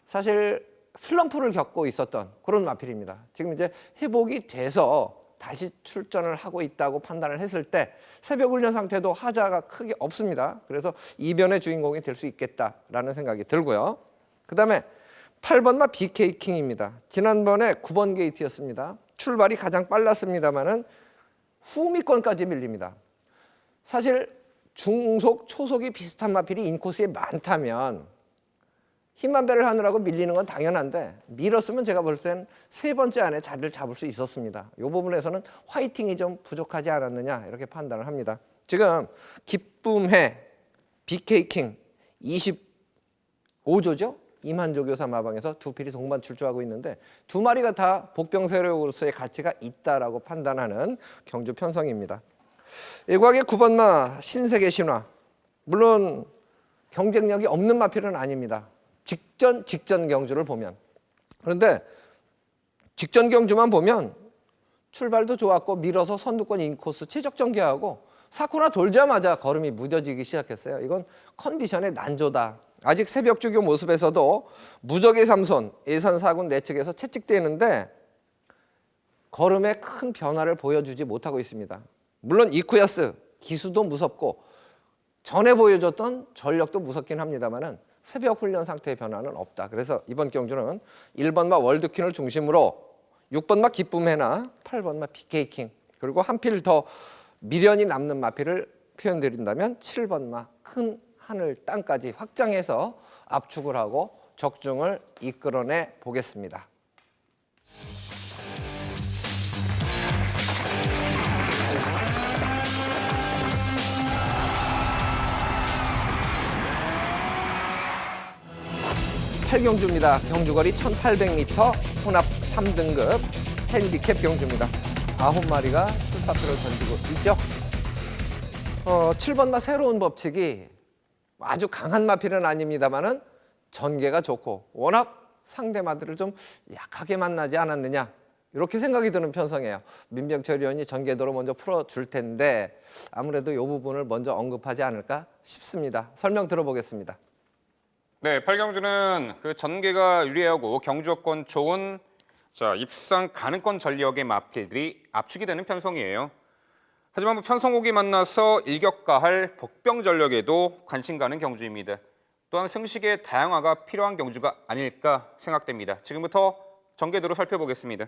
사실 슬럼프를 겪고 있었던 그런 마필입니다. 지금 이제 회복이 돼서 다시 출전을 하고 있다고 판단을 했을 때 새벽 훈련 상태도 하자가 크게 없습니다. 그래서 이변의 주인공이 될 수 있겠다라는 생각이 들고요. 그다음에 8번마 BK킹입니다. 지난번에 9번 게이트였습니다. 출발이 가장 빨랐습니다만은 후미권까지 밀립니다. 사실 중속, 초속이 비슷한 마필이 인코스에 많다면 힘만 배를 하느라고 밀리는 건 당연한데 밀었으면 제가 볼 땐 세 번째 안에 자리를 잡을 수 있었습니다. 이 부분에서는 화이팅이 좀 부족하지 않았느냐 이렇게 판단을 합니다. 지금 기쁨해, BK킹 25조죠? 임한조 교사 마방에서 두 필이 동반 출조하고 있는데 두 마리가 다 복병 세력으로서의 가치가 있다라고 판단하는 경주 편성입니다. 일곽의 9번마 신세계 신화, 물론 경쟁력이 없는 마필은 아닙니다. 직전 경주를 보면. 그런데 직전 경주만 보면 출발도 좋았고 밀어서 선두권 인코스 최적 전개하고 4코너 돌자마자 걸음이 무뎌지기 시작했어요. 이건 컨디션의 난조다. 아직 새벽 주교 모습에서도 무적의 삼손, 예산 4군 내측에서 채찍대는데 걸음에 큰 변화를 보여주지 못하고 있습니다. 물론 이쿠야스 기수도 무섭고 전에 보여줬던 전력도 무섭긴 합니다만은 새벽 훈련 상태의 변화는 없다. 그래서 이번 경주는 1번마 월드퀸을 중심으로 6번마 기쁨해나 8번마 BK킹 그리고 한 필 더 미련이 남는 마필을 표현드린다면 7번마 큰 하늘 땅까지 확장해서 압축을 하고 적중을 이끌어내 보겠습니다. 경주입니다. 경주거리 1800m 혼합 3등급 핸디캡 경주입니다. 9마리가 출사표를 던지고 있죠. 7번마 새로운 법칙이 아주 강한 마필은 아닙니다만은 전개가 좋고 워낙 상대마들을 좀 약하게 만나지 않았느냐 이렇게 생각이 드는 편성이에요. 민병철 의원이 전개도로 먼저 풀어줄 텐데 아무래도 이 부분을 먼저 언급하지 않을까 싶습니다. 설명 들어보겠습니다. 네, 8경주는 그 전개가 유리하고 경주권 좋은 입상 가능권 전력의 마필들이 압축이 되는 편성이에요. 하지만 편성옥이 만나서 일격가할 복병 전력에도 관심 가는 경주입니다. 또한 승식의 다양화가 필요한 경주가 아닐까 생각됩니다. 지금부터 전개도로 살펴보겠습니다.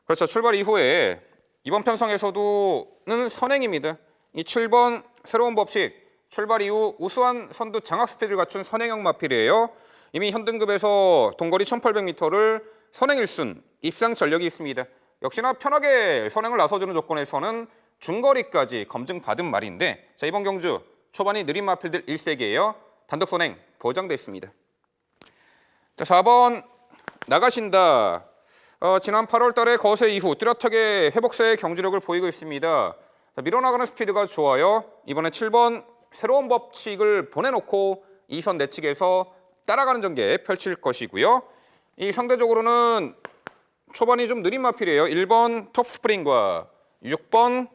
그렇죠. 출발 이후에 이번 편성에서도는 선행입니다. 이 7번 새로운 법칙 출발 이후 우수한 선두 장악 스피드를 갖춘 선행형 마필이에요. 이미 현 등급에서 동거리 1800m를 선행 1순 입상 전력이 있습니다. 역시나 편하게 선행을 나서주는 조건에서는 중거리까지 검증받은 말인데 이번 경주 초반이 느린 마필들 일색이에요. 단독 선행 보장돼 있습니다. 4번 나가신다. 지난 8월 달에 거세 이후 뚜렷하게 회복세의 경주력을 보이고 있습니다. 밀어나가는 스피드가 좋아요. 이번에 7번 새로운 법칙을 보내놓고 2선 내측에서 따라가는 전개 펼칠 것이고요. 이 상대적으로는 초반이 좀 느린 마필이에요. 1번 톱스프링과 6번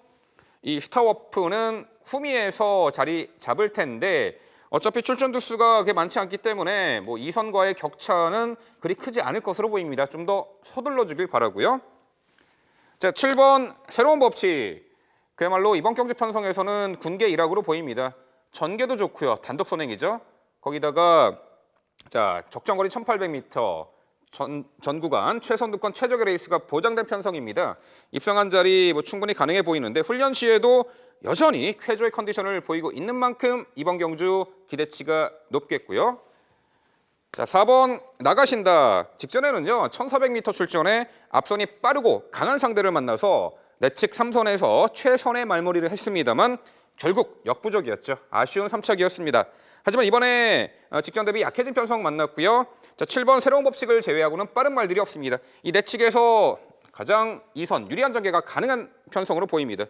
이 스타워프는 후미에서 자리 잡을 텐데 어차피 출전 두수가 그렇게 많지 않기 때문에 2선과의 격차는 그리 크지 않을 것으로 보입니다. 좀 더 서둘러 주길 바라고요. 7번 새로운 법칙. 그야말로 이번 경주 편성에서는 군계 일학으로 보입니다. 전개도 좋고요. 단독 선행이죠. 거기다가 적정거리 1800m 전 구간 최선두권 최적의 레이스가 보장된 편성입니다. 입상한 자리 충분히 가능해 보이는데 훈련 시에도 여전히 쾌조의 컨디션을 보이고 있는 만큼 이번 경주 기대치가 높겠고요. 4번 나가신다. 직전에는요 1400m 출전에 앞선이 빠르고 강한 상대를 만나서 내측 3선에서 최선의 말머리를 했습니다만 결국 역부족이었죠. 아쉬운 3착이었습니다. 하지만 이번에 직전 대비 약해진 편성 만났고요. 7번 새로운 법칙을 제외하고는 빠른 말들이 없습니다. 이 내측에서 가장 2선 유리한 전개가 가능한 편성으로 보입니다.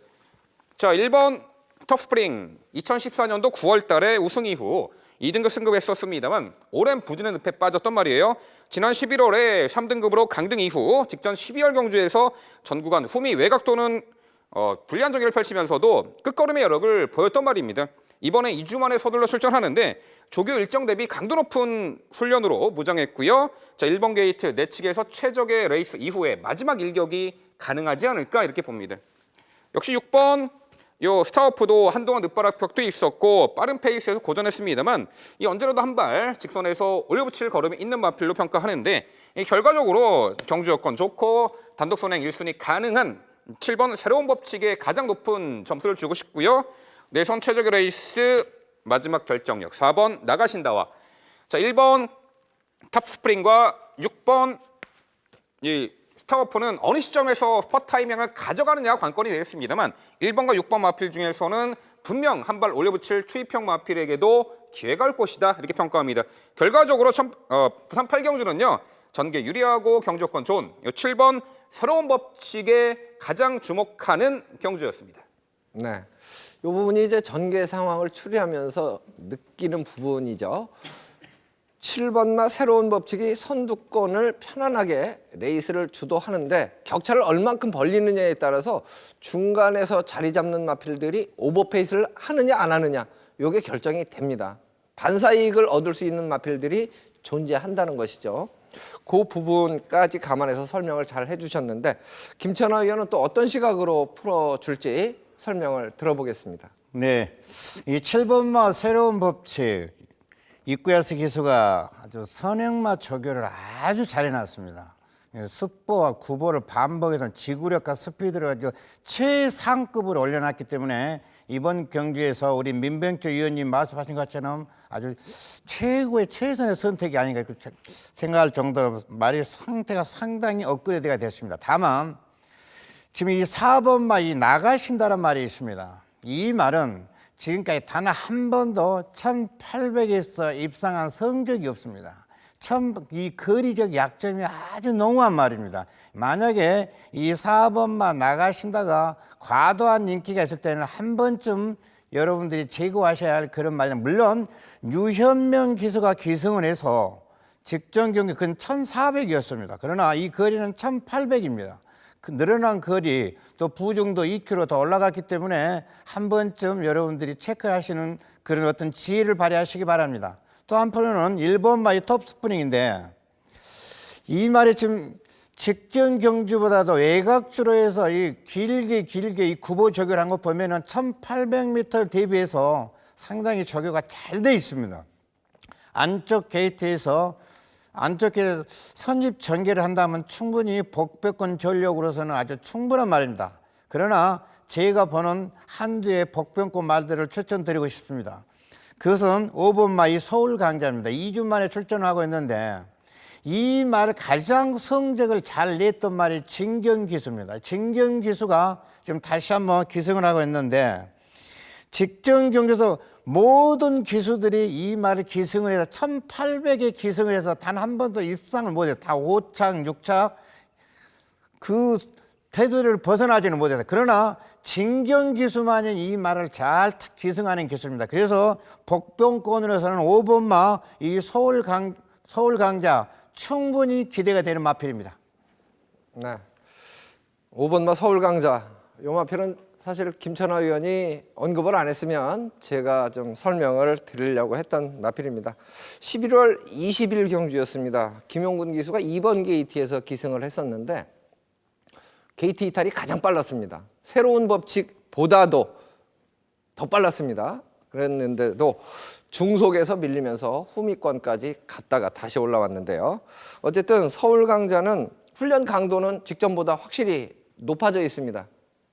1번 톱스프링 2014년도 9월 달에 우승 이후 2등급 승급했었습니다만 오랜 부진의 늪에 빠졌단 말이에요. 지난 11월에 3등급으로 강등 이후 직전 12월 경주에서 전 구간 후미 외곽 도는 불리한 전개를 펼치면서도 끝걸음의 여력을 보였단 말입니다. 이번에 2주 만에 서둘러 출전하는데 조교 일정 대비 강도 높은 훈련으로 무장했고요. 1번 게이트 내측에서 최적의 레이스 이후에 마지막 일격이 가능하지 않을까 이렇게 봅니다. 역시 6번 스타워프도 한동안 늦바락 벽도 있었고 빠른 페이스에서 고전했습니다만 이 언제라도 한 발 직선에서 올려붙일 걸음이 있는 마필로 평가하는데 결과적으로 경주 여건 좋고 단독 선행 1순위 가능한 7번 새로운 법칙에 가장 높은 점수를 주고 싶고요. 내선 최적의 레이스 마지막 결정력 4번 나가신다와 1번 탑스프링과 6번 이 스타워프는 어느 시점에서 스팟 타이밍을 가져가느냐가 관건이 되겠습니다만 1번과 6번 마필 중에서는 분명 한 발 올려붙일 추입형 마필에게도 기회가 올 것이다 이렇게 평가합니다. 결과적으로 부산 8경주는요. 전개 유리하고 경주권 좋은 7번 새로운 법칙에 가장 주목하는 경주였습니다. 네, 이 부분이 이제 전개 상황을 추리하면서 느끼는 부분이죠. 7번마 새로운 법칙이 선두권을 편안하게 레이스를 주도하는데 격차를 얼만큼 벌리느냐에 따라서 중간에서 자리 잡는 마필들이 오버페이스를 하느냐 안 하느냐 이게 결정이 됩니다. 반사이익을 얻을 수 있는 마필들이 존재한다는 것이죠. 그 부분까지 감안해서 설명을 잘 해주셨는데 김천하 의원은 또 어떤 시각으로 풀어줄지 설명을 들어보겠습니다. 네, 이 7번마 새로운 법칙 이쿠야스 기수가 아주 선행마 조교를 아주 잘 해놨습니다. 습보와 구보를 반복해서 지구력과 스피드를 아주 최상급으로 올려놨기 때문에 이번 경주에서 우리 민병철 의원님 말씀하신 것처럼 아주 최고의 최선의 선택이 아닌가 생각할 정도로 말의 상태가 상당히 업그레이드가 됐습니다. 다만 지금 이 4번마 이 나가신다는 말이 있습니다. 이 말은 지금까지 단 한 번도 1800에서 입상한 성적이 없습니다. 참 이 거리적 약점이 아주 농후한 말입니다. 만약에 이 4번만 나가신다가 과도한 인기가 있을 때는 한 번쯤 여러분들이 제거하셔야 할 그런 말입니다. 물론 유현명 기수가 기승을 해서 직전 경기 근 1,400이었습니다. 그러나 이 거리는 1,800입니다. 그 늘어난 거리 또 부중도 2km 더 올라갔기 때문에 한 번쯤 여러분들이 체크하시는 그런 어떤 지혜를 발휘하시기 바랍니다. 또 한편으로는 1번 마이 톱스프링인데 이 말이 지금 직전 경주보다도 외곽주로 해서 이 길게 이 구보 조교를 한 거 보면은 1,800m 대비해서 상당히 조교가 잘 돼 있습니다. 안쪽 게이트에서 안쪽에 선집 전개를 한다면 충분히 복벽권 전력으로서는 아주 충분한 말입니다. 그러나 제가 보는 한두의 복병권 말들을 추천드리고 싶습니다. 그것은 5번 마이 서울 강자입니다. 2주 만에 출전을 하고 있는데 이 말 가장 성적을 잘 냈던 말이 진경기수입니다. 진경기수가 지금 다시 한번 기승을 하고 있는데 직전 경기에서 모든 기수들이 이 말을 기승을 해서 1,800에 기승을 해서 단 한 번도 입상을 못해요. 다 5착, 6착 그 테두리를 벗어나지는 못해요. 그러나 진경기수만이 이 말을 잘 기승하는 기수입니다. 그래서 복병권으로서는 5번마 이 서울 강자 충분히 기대가 되는 마필입니다. 네. 5번마 서울 강자. 요 마필은 사실 김천하 의원이 언급을 안 했으면 제가 좀 설명을 드리려고 했던 마필입니다. 11월 20일 경주였습니다. 김용군 기수가 2번 게이트에서 기승을 했었는데 게이트 이탈이 가장 빨랐습니다. 새로운 법칙보다도 더 빨랐습니다. 그랬는데도 중속에서 밀리면서 후미권까지 갔다가 다시 올라왔는데요. 어쨌든 서울 강자는 훈련 강도는 직전보다 확실히 높아져 있습니다.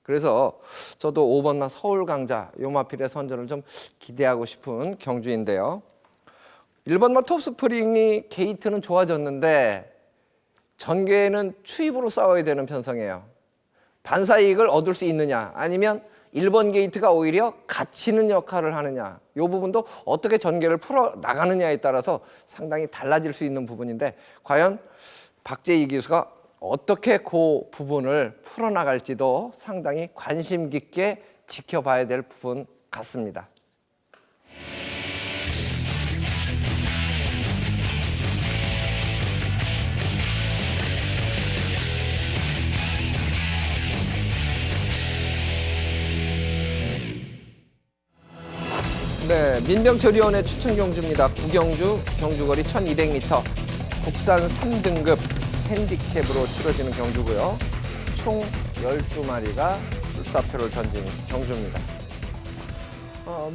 그래서 저도 5번마 서울 강자 요 마필의 선전을 좀 기대하고 싶은 경주인데요. 1번마 톱스프링이 게이트는 좋아졌는데 전개는 추입으로 싸워야 되는 편성이에요. 반사 이익을 얻을 수 있느냐 아니면 1번 게이트가 오히려 갇히는 역할을 하느냐 이 부분도 어떻게 전개를 풀어 나가느냐에 따라서 상당히 달라질 수 있는 부분인데 과연 박재희 기수가 어떻게 그 부분을 풀어나갈지도 상당히 관심 깊게 지켜봐야 될 부분 같습니다. 네, 민병철 위원의 추천 경주입니다. 구경주, 경주거리 1200m, 국산 3등급 핸디캡으로 치러지는 경주고요. 총 12마리가 출사표를 던진 경주입니다.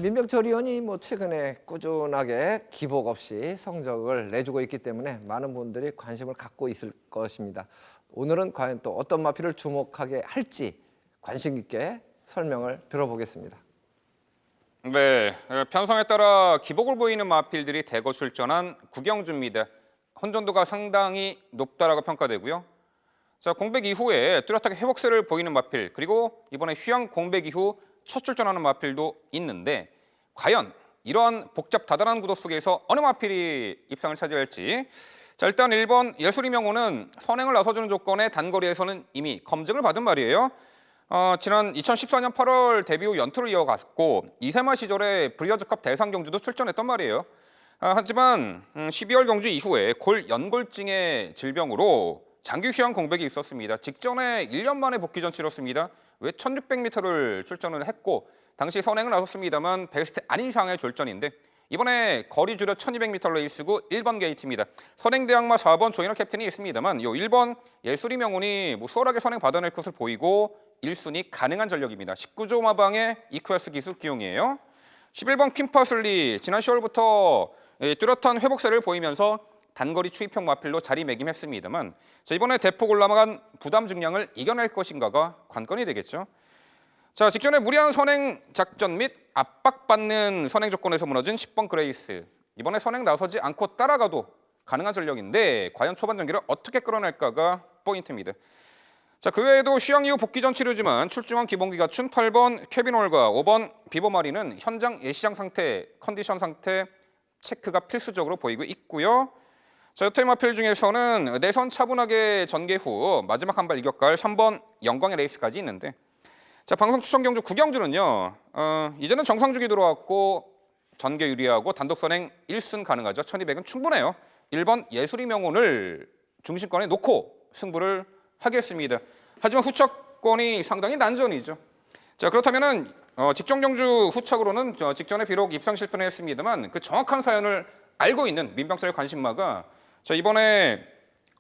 민병철 위원이 최근에 꾸준하게 기복 없이 성적을 내주고 있기 때문에 많은 분들이 관심을 갖고 있을 것입니다. 오늘은 과연 또 어떤 마필을 주목하게 할지 관심 있게 설명을 들어보겠습니다. 네, 편성에 따라 기복을 보이는 마필들이 대거 출전한 구경주입니다. 혼전도가 상당히 높다라고 평가되고요. 자, 공백 이후에 뚜렷하게 회복세를 보이는 마필, 그리고 이번에 휴양 공백 이후 첫 출전하는 마필도 있는데 과연 이러한 복잡 다단한 구도 속에서 어느 마필이 입상을 차지할지. 자, 일단 1번 예술이 명호는 선행을 나서주는 조건에 단거리에서는 이미 검증을 받은 말이에요. 지난 2014년 8월 데뷔 후 연투를 이어갔고 이세마 시절에 브리어즈컵 대상 경주도 출전했단 말이에요. 하지만 12월 경주 이후에 골 연골증의 질병으로 장기 휴양 공백이 있었습니다. 직전에 1년 만에 복귀전 치렀습니다. 왜 1600m를 출전을 했고 당시 선행을 나섰습니다만 베스트 아닌 이상의 졸전인데 이번에 거리 줄여 1200m 레이스구 1번 게이트입니다. 선행대항마 4번 조인호 캡틴이 있습니다만 요 1번 예술이 명운이 수월하게 선행 받아낼 것을 보이고 1순위 가능한 전력입니다. 19조 마방의 이쿠야스 기수 기용이에요. 11번 퀸파슬리 지난 10월부터 뚜렷한 회복세를 보이면서 단거리 추입형 마필로 자리매김했습니다만 자, 이번에 대폭 올라간 부담 중량을 이겨낼 것인가가 관건이 되겠죠. 자, 직전에 무리한 선행 작전 및 압박받는 선행 조건에서 무너진 10번 그레이스. 이번에 선행 나서지 않고 따라가도 가능한 전력인데 과연 초반 전기를 어떻게 끌어낼까가 포인트입니다. 자, 그 외에도 휴양 이후 복귀전 치르지만 출중한 기본기 갖춘 8번 케빈 홀과 5번 비버마리는 현장 예시장 상태, 컨디션 상태 체크가 필수적으로 보이고 있고요. 자, 여태 마필 중에서는 내선 차분하게 전개 후 마지막 한 발 이격갈 3번 영광의 레이스까지 있는데 자, 방송 추천 경주 구경주는요. 이제는 정상주기 들어왔고 전개 유리하고 단독 선행 1승 가능하죠. 1200은 충분해요. 1번 예술이 명운을 중심권에 놓고 승부를 하겠습니다. 하지만 후척권이 상당히 난전이죠. 자, 그렇다면은 직전 경주 후착으로는 직전에 비록 입상 실패는 했습니다만 그 정확한 사연을 알고 있는 민병철의 관심마가 자, 이번에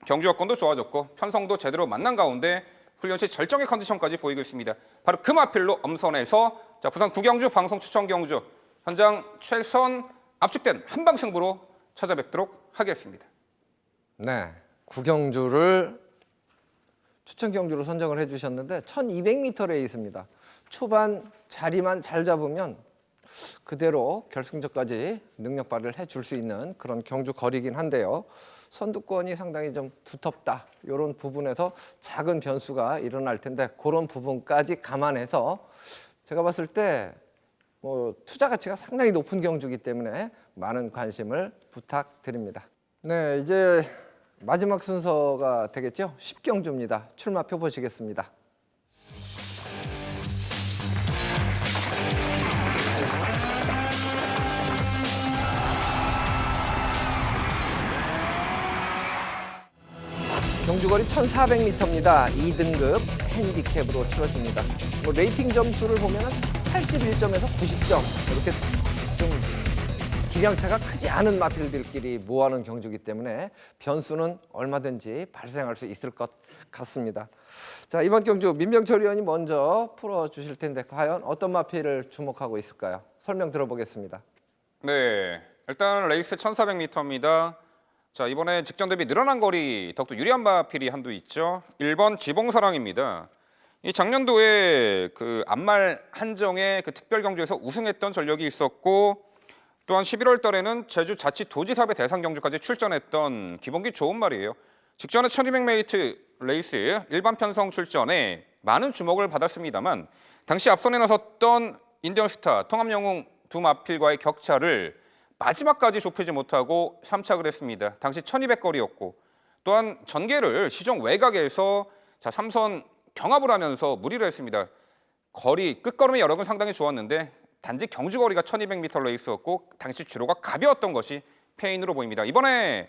경주 여건도 좋아졌고 편성도 제대로 만난 가운데 훈련 시 절정의 컨디션까지 보이고 있습니다. 바로 그 마필로 엄선해서 자, 부산 구경주 방송 추천 경주 현장 최선 압축된 한방 승부로 찾아뵙도록 하겠습니다. 네, 구경주를 추천 경주로 선정을 해주셨는데 1200m 레이스입니다. 초반 자리만 잘 잡으면 그대로 결승전까지 능력 발휘를 해줄 수 있는 그런 경주 거리긴 한데요. 선두권이 상당히 좀 두텁다. 이런 부분에서 작은 변수가 일어날 텐데 그런 부분까지 감안해서 제가 봤을 때 투자 가치가 상당히 높은 경주이기 때문에 많은 관심을 부탁드립니다. 네, 이제 마지막 순서가 되겠죠. 10경주입니다. 출마표 보시겠습니다. 경주거리 1400m입니다. 2등급 핸디캡으로 치러집니다. 레이팅 점수를 보면 81점에서 90점 이렇게 좀 기량차가 크지 않은 마필들끼리 모아놓은 경주이기 때문에 변수는 얼마든지 발생할 수 있을 것 같습니다. 자, 이번 경주 민병철 의원이 먼저 풀어주실 텐데 과연 어떤 마필을 주목하고 있을까요? 설명 들어보겠습니다. 네, 일단 레이스 1400m입니다. 자, 이번에 직전 대비 늘어난 거리 더욱더 유리한 마필이 한두 있죠. 1번 지봉사랑입니다. 이 작년도에 그 앞말 한정의 그 특별 경주에서 우승했던 전력이 있었고 또한 11월 달에는 제주 자치도지사배 대상 경주까지 출전했던 기본기 좋은 말이에요. 직전에 1200m 레이스 일반 편성 출전에 많은 주목을 받았습니다만 당시 앞선에 나섰던 인디언스타, 통합영웅 두 마필과의 격차를 마지막까지 좁히지 못하고 3착을 했습니다. 당시 1200거리였고 또한 전개를 시종 외곽에서 3선 경합을 하면서 무리를 했습니다. 거리, 끝걸음의 여력은 상당히 좋았는데 단지 경주거리가 1200m 레이스였고 당시 주로가 가벼웠던 것이 패인으로 보입니다. 이번에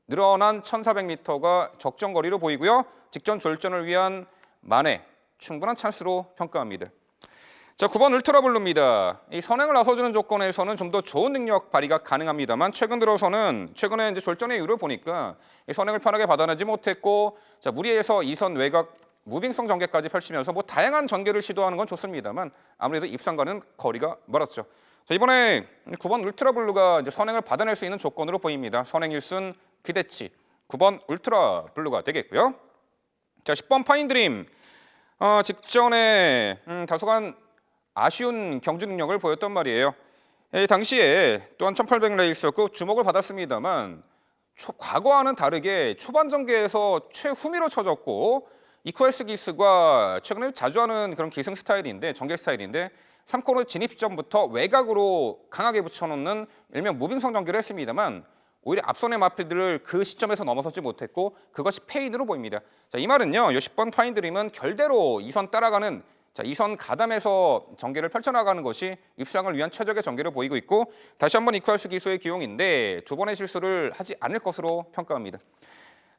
늘어난 1400m가 적정거리로 보이고요. 직전 졸전을 위한 만회, 충분한 찬스로 평가합니다. 자, 9번 울트라블루입니다. 이 선행을 나서주는 조건에서는 좀 더 좋은 능력 발휘가 가능합니다만 최근에 이제 졸전의 이유를 보니까 이 선행을 편하게 받아내지 못했고 자, 무리해서 2선 외곽 무빙성 전개까지 펼치면서 다양한 전개를 시도하는 건 좋습니다만 아무래도 입상과는 거리가 멀었죠. 자, 이번에 9번 울트라블루가 이제 선행을 받아낼 수 있는 조건으로 보입니다. 선행 1순 기대치 9번 울트라블루가 되겠고요. 자, 10번 파인드림. 직전에 다소간 아쉬운 경주 능력을 보였단 말이에요. 당시에 또한 1800 레이스였고 주목을 받았습니다만 과거와는 다르게 초반 전개에서 최후미로 쳐졌고 이코에스 기스가 최근에 자주 하는 그런 기승 스타일인데 전개 스타일인데 3코너 진입 시점부터 외곽으로 강하게 붙여놓는 일명 무빙성 전개를 했습니다만 오히려 앞선의 마필들을 그 시점에서 넘어서지 못했고 그것이 페인으로 보입니다. 자, 이 말은요. 10번 파인드림은 결대로 2선 따라가는 2선 가담해서 전개를 펼쳐나가는 것이 입상을 위한 최적의 전개를 보이고 있고 다시 한번 이코에스 기수의 기용인데 두 번의 실수를 하지 않을 것으로 평가합니다.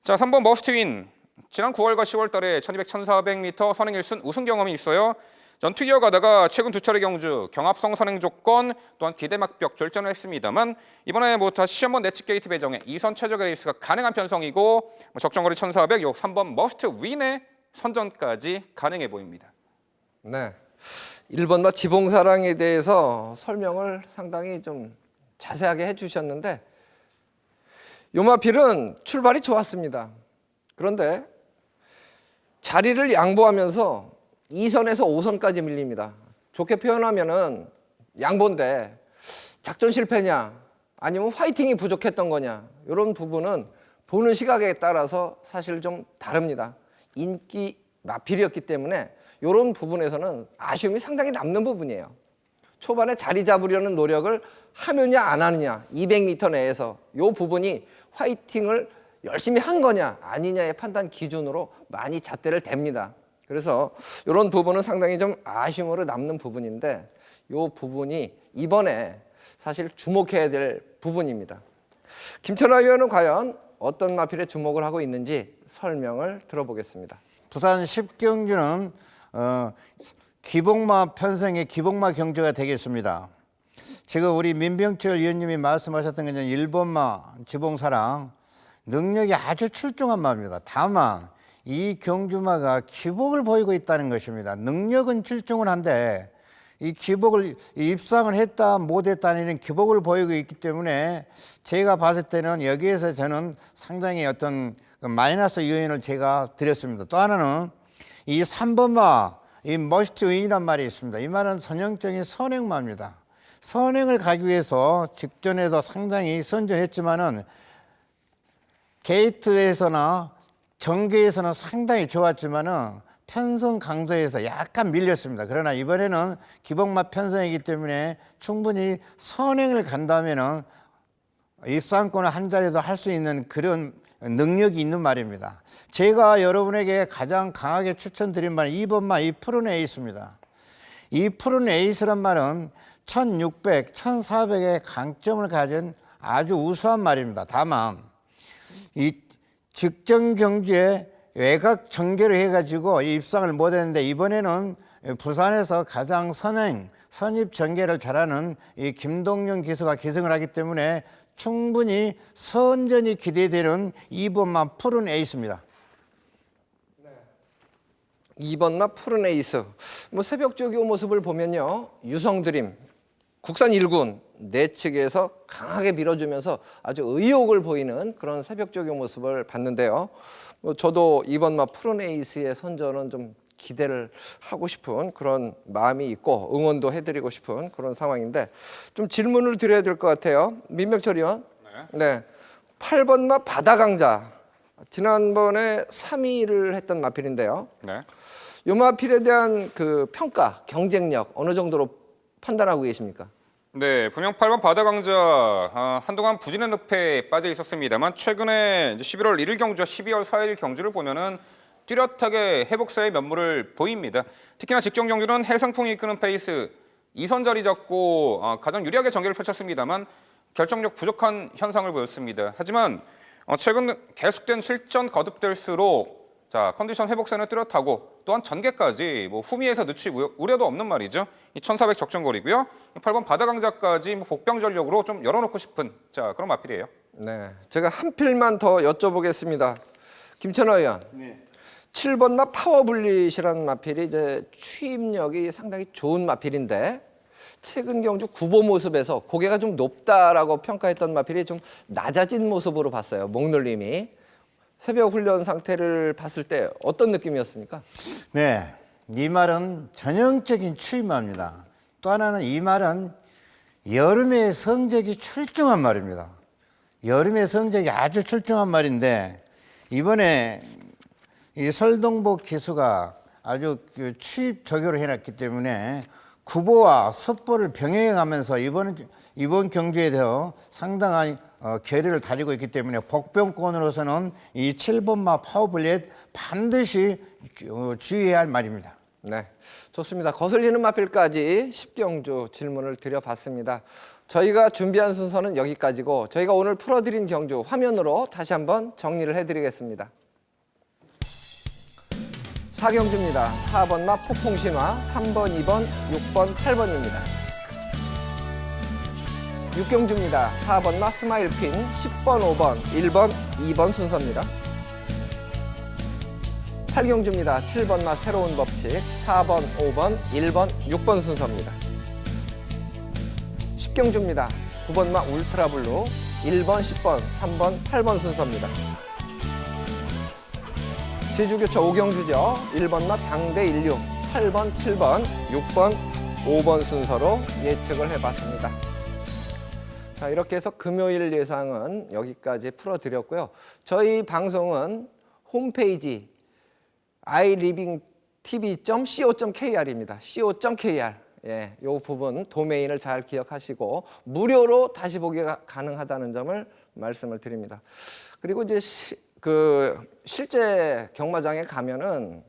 자, 3번 머스트윈. 지난 9월과 10월 달에 1200, 1400m 선행 1순 우승 경험이 있어요. 전투 이어가다가 최근 두 차례 경주 경합성 선행 조건 또한 기대막벽 졸전을 했습니다만 이번에 다시 한번 네츠 게이트 배정에 2선 최적의 레이스가 가능한 편성이고 적정거리 1400, 요 3번 머스트 윈의 선전까지 가능해 보입니다. 네, 1번 지봉사랑에 대해서 설명을 상당히 좀 자세하게 해주셨는데 요마필은 출발이 좋았습니다. 그런데 자리를 양보하면서 2선에서 5선까지 밀립니다. 좋게 표현하면은 양보인데 작전 실패냐 아니면 화이팅이 부족했던 거냐 이런 부분은 보는 시각에 따라서 사실 좀 다릅니다. 인기 마필이었기 때문에 이런 부분에서는 아쉬움이 상당히 남는 부분이에요. 초반에 자리 잡으려는 노력을 하느냐 안 하느냐 200m 내에서 이 부분이 화이팅을 열심히 한 거냐 아니냐의 판단 기준으로 많이 잣대를 댑니다. 그래서 이런 부분은 상당히 좀 아쉬움으로 남는 부분인데 요 부분이 이번에 사실 주목해야 될 부분입니다. 김천하 의원은 과연 어떤 마필에 주목을 하고 있는지 설명을 들어보겠습니다. 부산 10경주는 기복마 편성의 기복마 경주가 되겠습니다. 지금 우리 민병철 의원님이 말씀하셨던 것은 일본마 지봉사랑 능력이 아주 출중한 마입니다. 다만 이 경주마가 기복을 보이고 있다는 것입니다. 능력은 출중은 한데 이 기복을 입상을 했다 못했다는 이런 기복을 보이고 있기 때문에 제가 봤을 때는 여기에서 저는 상당히 어떤 마이너스 요인을 제가 드렸습니다. 또 하나는 이 3번마 이 머스트 윈이란 말이 있습니다. 이 말은 전형적인 선행마입니다. 선행을 가기 위해서 직전에도 상당히 선전했지만은 게이트에서나 전개에서는 상당히 좋았지만은 편성 강도에서 약간 밀렸습니다. 그러나 이번에는 기복마 편성이기 때문에 충분히 선행을 간다면은 입상권을 한 자리도 할 수 있는 그런 능력이 있는 말입니다. 제가 여러분에게 가장 강하게 추천드린 말은 2번마 이 푸른 에이스입니다. 이 푸른 에이스란 말은 1600, 1400의 강점을 가진 아주 우수한 말입니다. 다만 이 직전 경주에 외곽 전개를 해가지고 입상을 못했는데 이번에는 부산에서 가장 선입 전개를 잘하는 이 김동영 기수가 기승을 하기 때문에 충분히 선전이 기대되는 2번마 푸른 에이스입니다. 2번마 푸른 에이스. 뭐 새벽 조교 모습을 보면요, 유성드림 국산 1군 내측에서 강하게 밀어주면서 아주 의욕을 보이는 그런 새벽 조교 모습을 봤는데요. 저도 이번 푸른 에이스의 선전은 좀 기대를 하고 싶은 그런 마음이 있고 응원도 해드리고 싶은 그런 상황인데 좀 질문을 드려야 될 것 같아요. 민병철 의원. 네. 8번마 바다강자. 지난번에 3위를 했던 마필인데요. 네. 이 마필에 대한 그 평가, 경쟁력 어느 정도로 판단하고 계십니까? 네, 분명 8번 바다강자 한동안 부진의 늪에 빠져 있었습니다만 최근에 이제 11월 1일 경주와 12월 4일 경주를 보면은 뚜렷하게 회복세의 면모를 보입니다. 특히나 직전 경주는 해상풍이 이끄는 페이스 2선 자리 잡고 가장 유리하게 전개를 펼쳤습니다만 결정력 부족한 현상을 보였습니다. 하지만 최근 계속된 실전 거듭될수록 컨디션 회복세는 뚜렷하고 또한 전개까지 후미에서 늦출 우려도 없는 말이죠. 이 1400 적정거리고요. 8번 바다강자까지 복병 전력으로 좀 열어놓고 싶은 그런 마필이에요. 네, 제가 한 필만 더 여쭤보겠습니다. 김천하 의원. 네. 7번마 파워블릿이라는 마필이 이제 추임력이 상당히 좋은 마필인데 최근 경주 9보 모습에서 고개가 좀 높다라고 평가했던 마필이 좀 낮아진 모습으로 봤어요. 목놀림이. 새벽 훈련 상태를 봤을 때 어떤 느낌이었습니까? 네, 이 말은 전형적인 추임말입니다. 또 하나는 이 말은 여름의 성적이 출중한 말입니다. 여름의 성적이 아주 출중한 말인데 이번에 이 설동복 기수가 아주 추입 적용을 해놨기 때문에 구보와 섭보를 병행하면서 이번 경주에 대해 상당한 결의를 다지고 있기 때문에 복병권으로서는 이 7번마 파워블릿 반드시 주의해야 할 말입니다. 네, 좋습니다. 거슬리는 마필까지 10경주 질문을 드려봤습니다. 저희가 준비한 순서는 여기까지고 저희가 오늘 풀어드린 경주 화면으로 다시 한번 정리를 해드리겠습니다. 4경주입니다. 4번마 폭풍신화, 3번, 2번, 6번, 8번입니다. 6경주입니다. 4번마 스마일퀸, 10번, 5번, 1번, 2번 순서입니다. 8경주입니다. 7번마 새로운 법칙, 4번, 5번, 1번, 6번 순서입니다. 10경주입니다. 9번마 울트라블루, 1번, 10번, 3번, 8번 순서입니다. 제주교차 5경주죠. 1번마 당대 16, 8번, 7번, 6번, 5번 순서로 예측을 해봤습니다. 자, 이렇게 해서 금요일 예상은 여기까지 풀어드렸고요. 저희 방송은 홈페이지 ilivingtv.co.kr입니다. co.kr. 예, 이 부분 도메인을 잘 기억하시고 무료로 다시 보기가 가능하다는 점을 말씀을 드립니다. 그리고 이제 실제 경마장에 가면은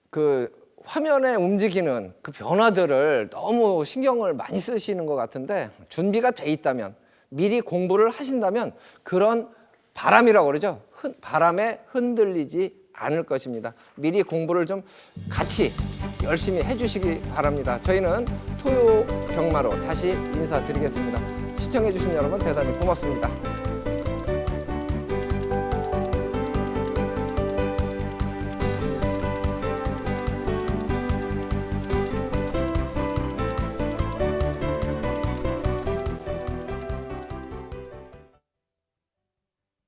그 화면에 움직이는 그 변화들을 너무 신경을 많이 쓰시는 것 같은데 준비가 돼 있다면 미리 공부를 하신다면 그런 바람이라고 그러죠. 바람에 흔들리지 않을 것입니다. 미리 공부를 좀 같이 열심히 해주시기 바랍니다. 저희는 토요 경마로 다시 인사드리겠습니다. 시청해주신 여러분 대단히 고맙습니다.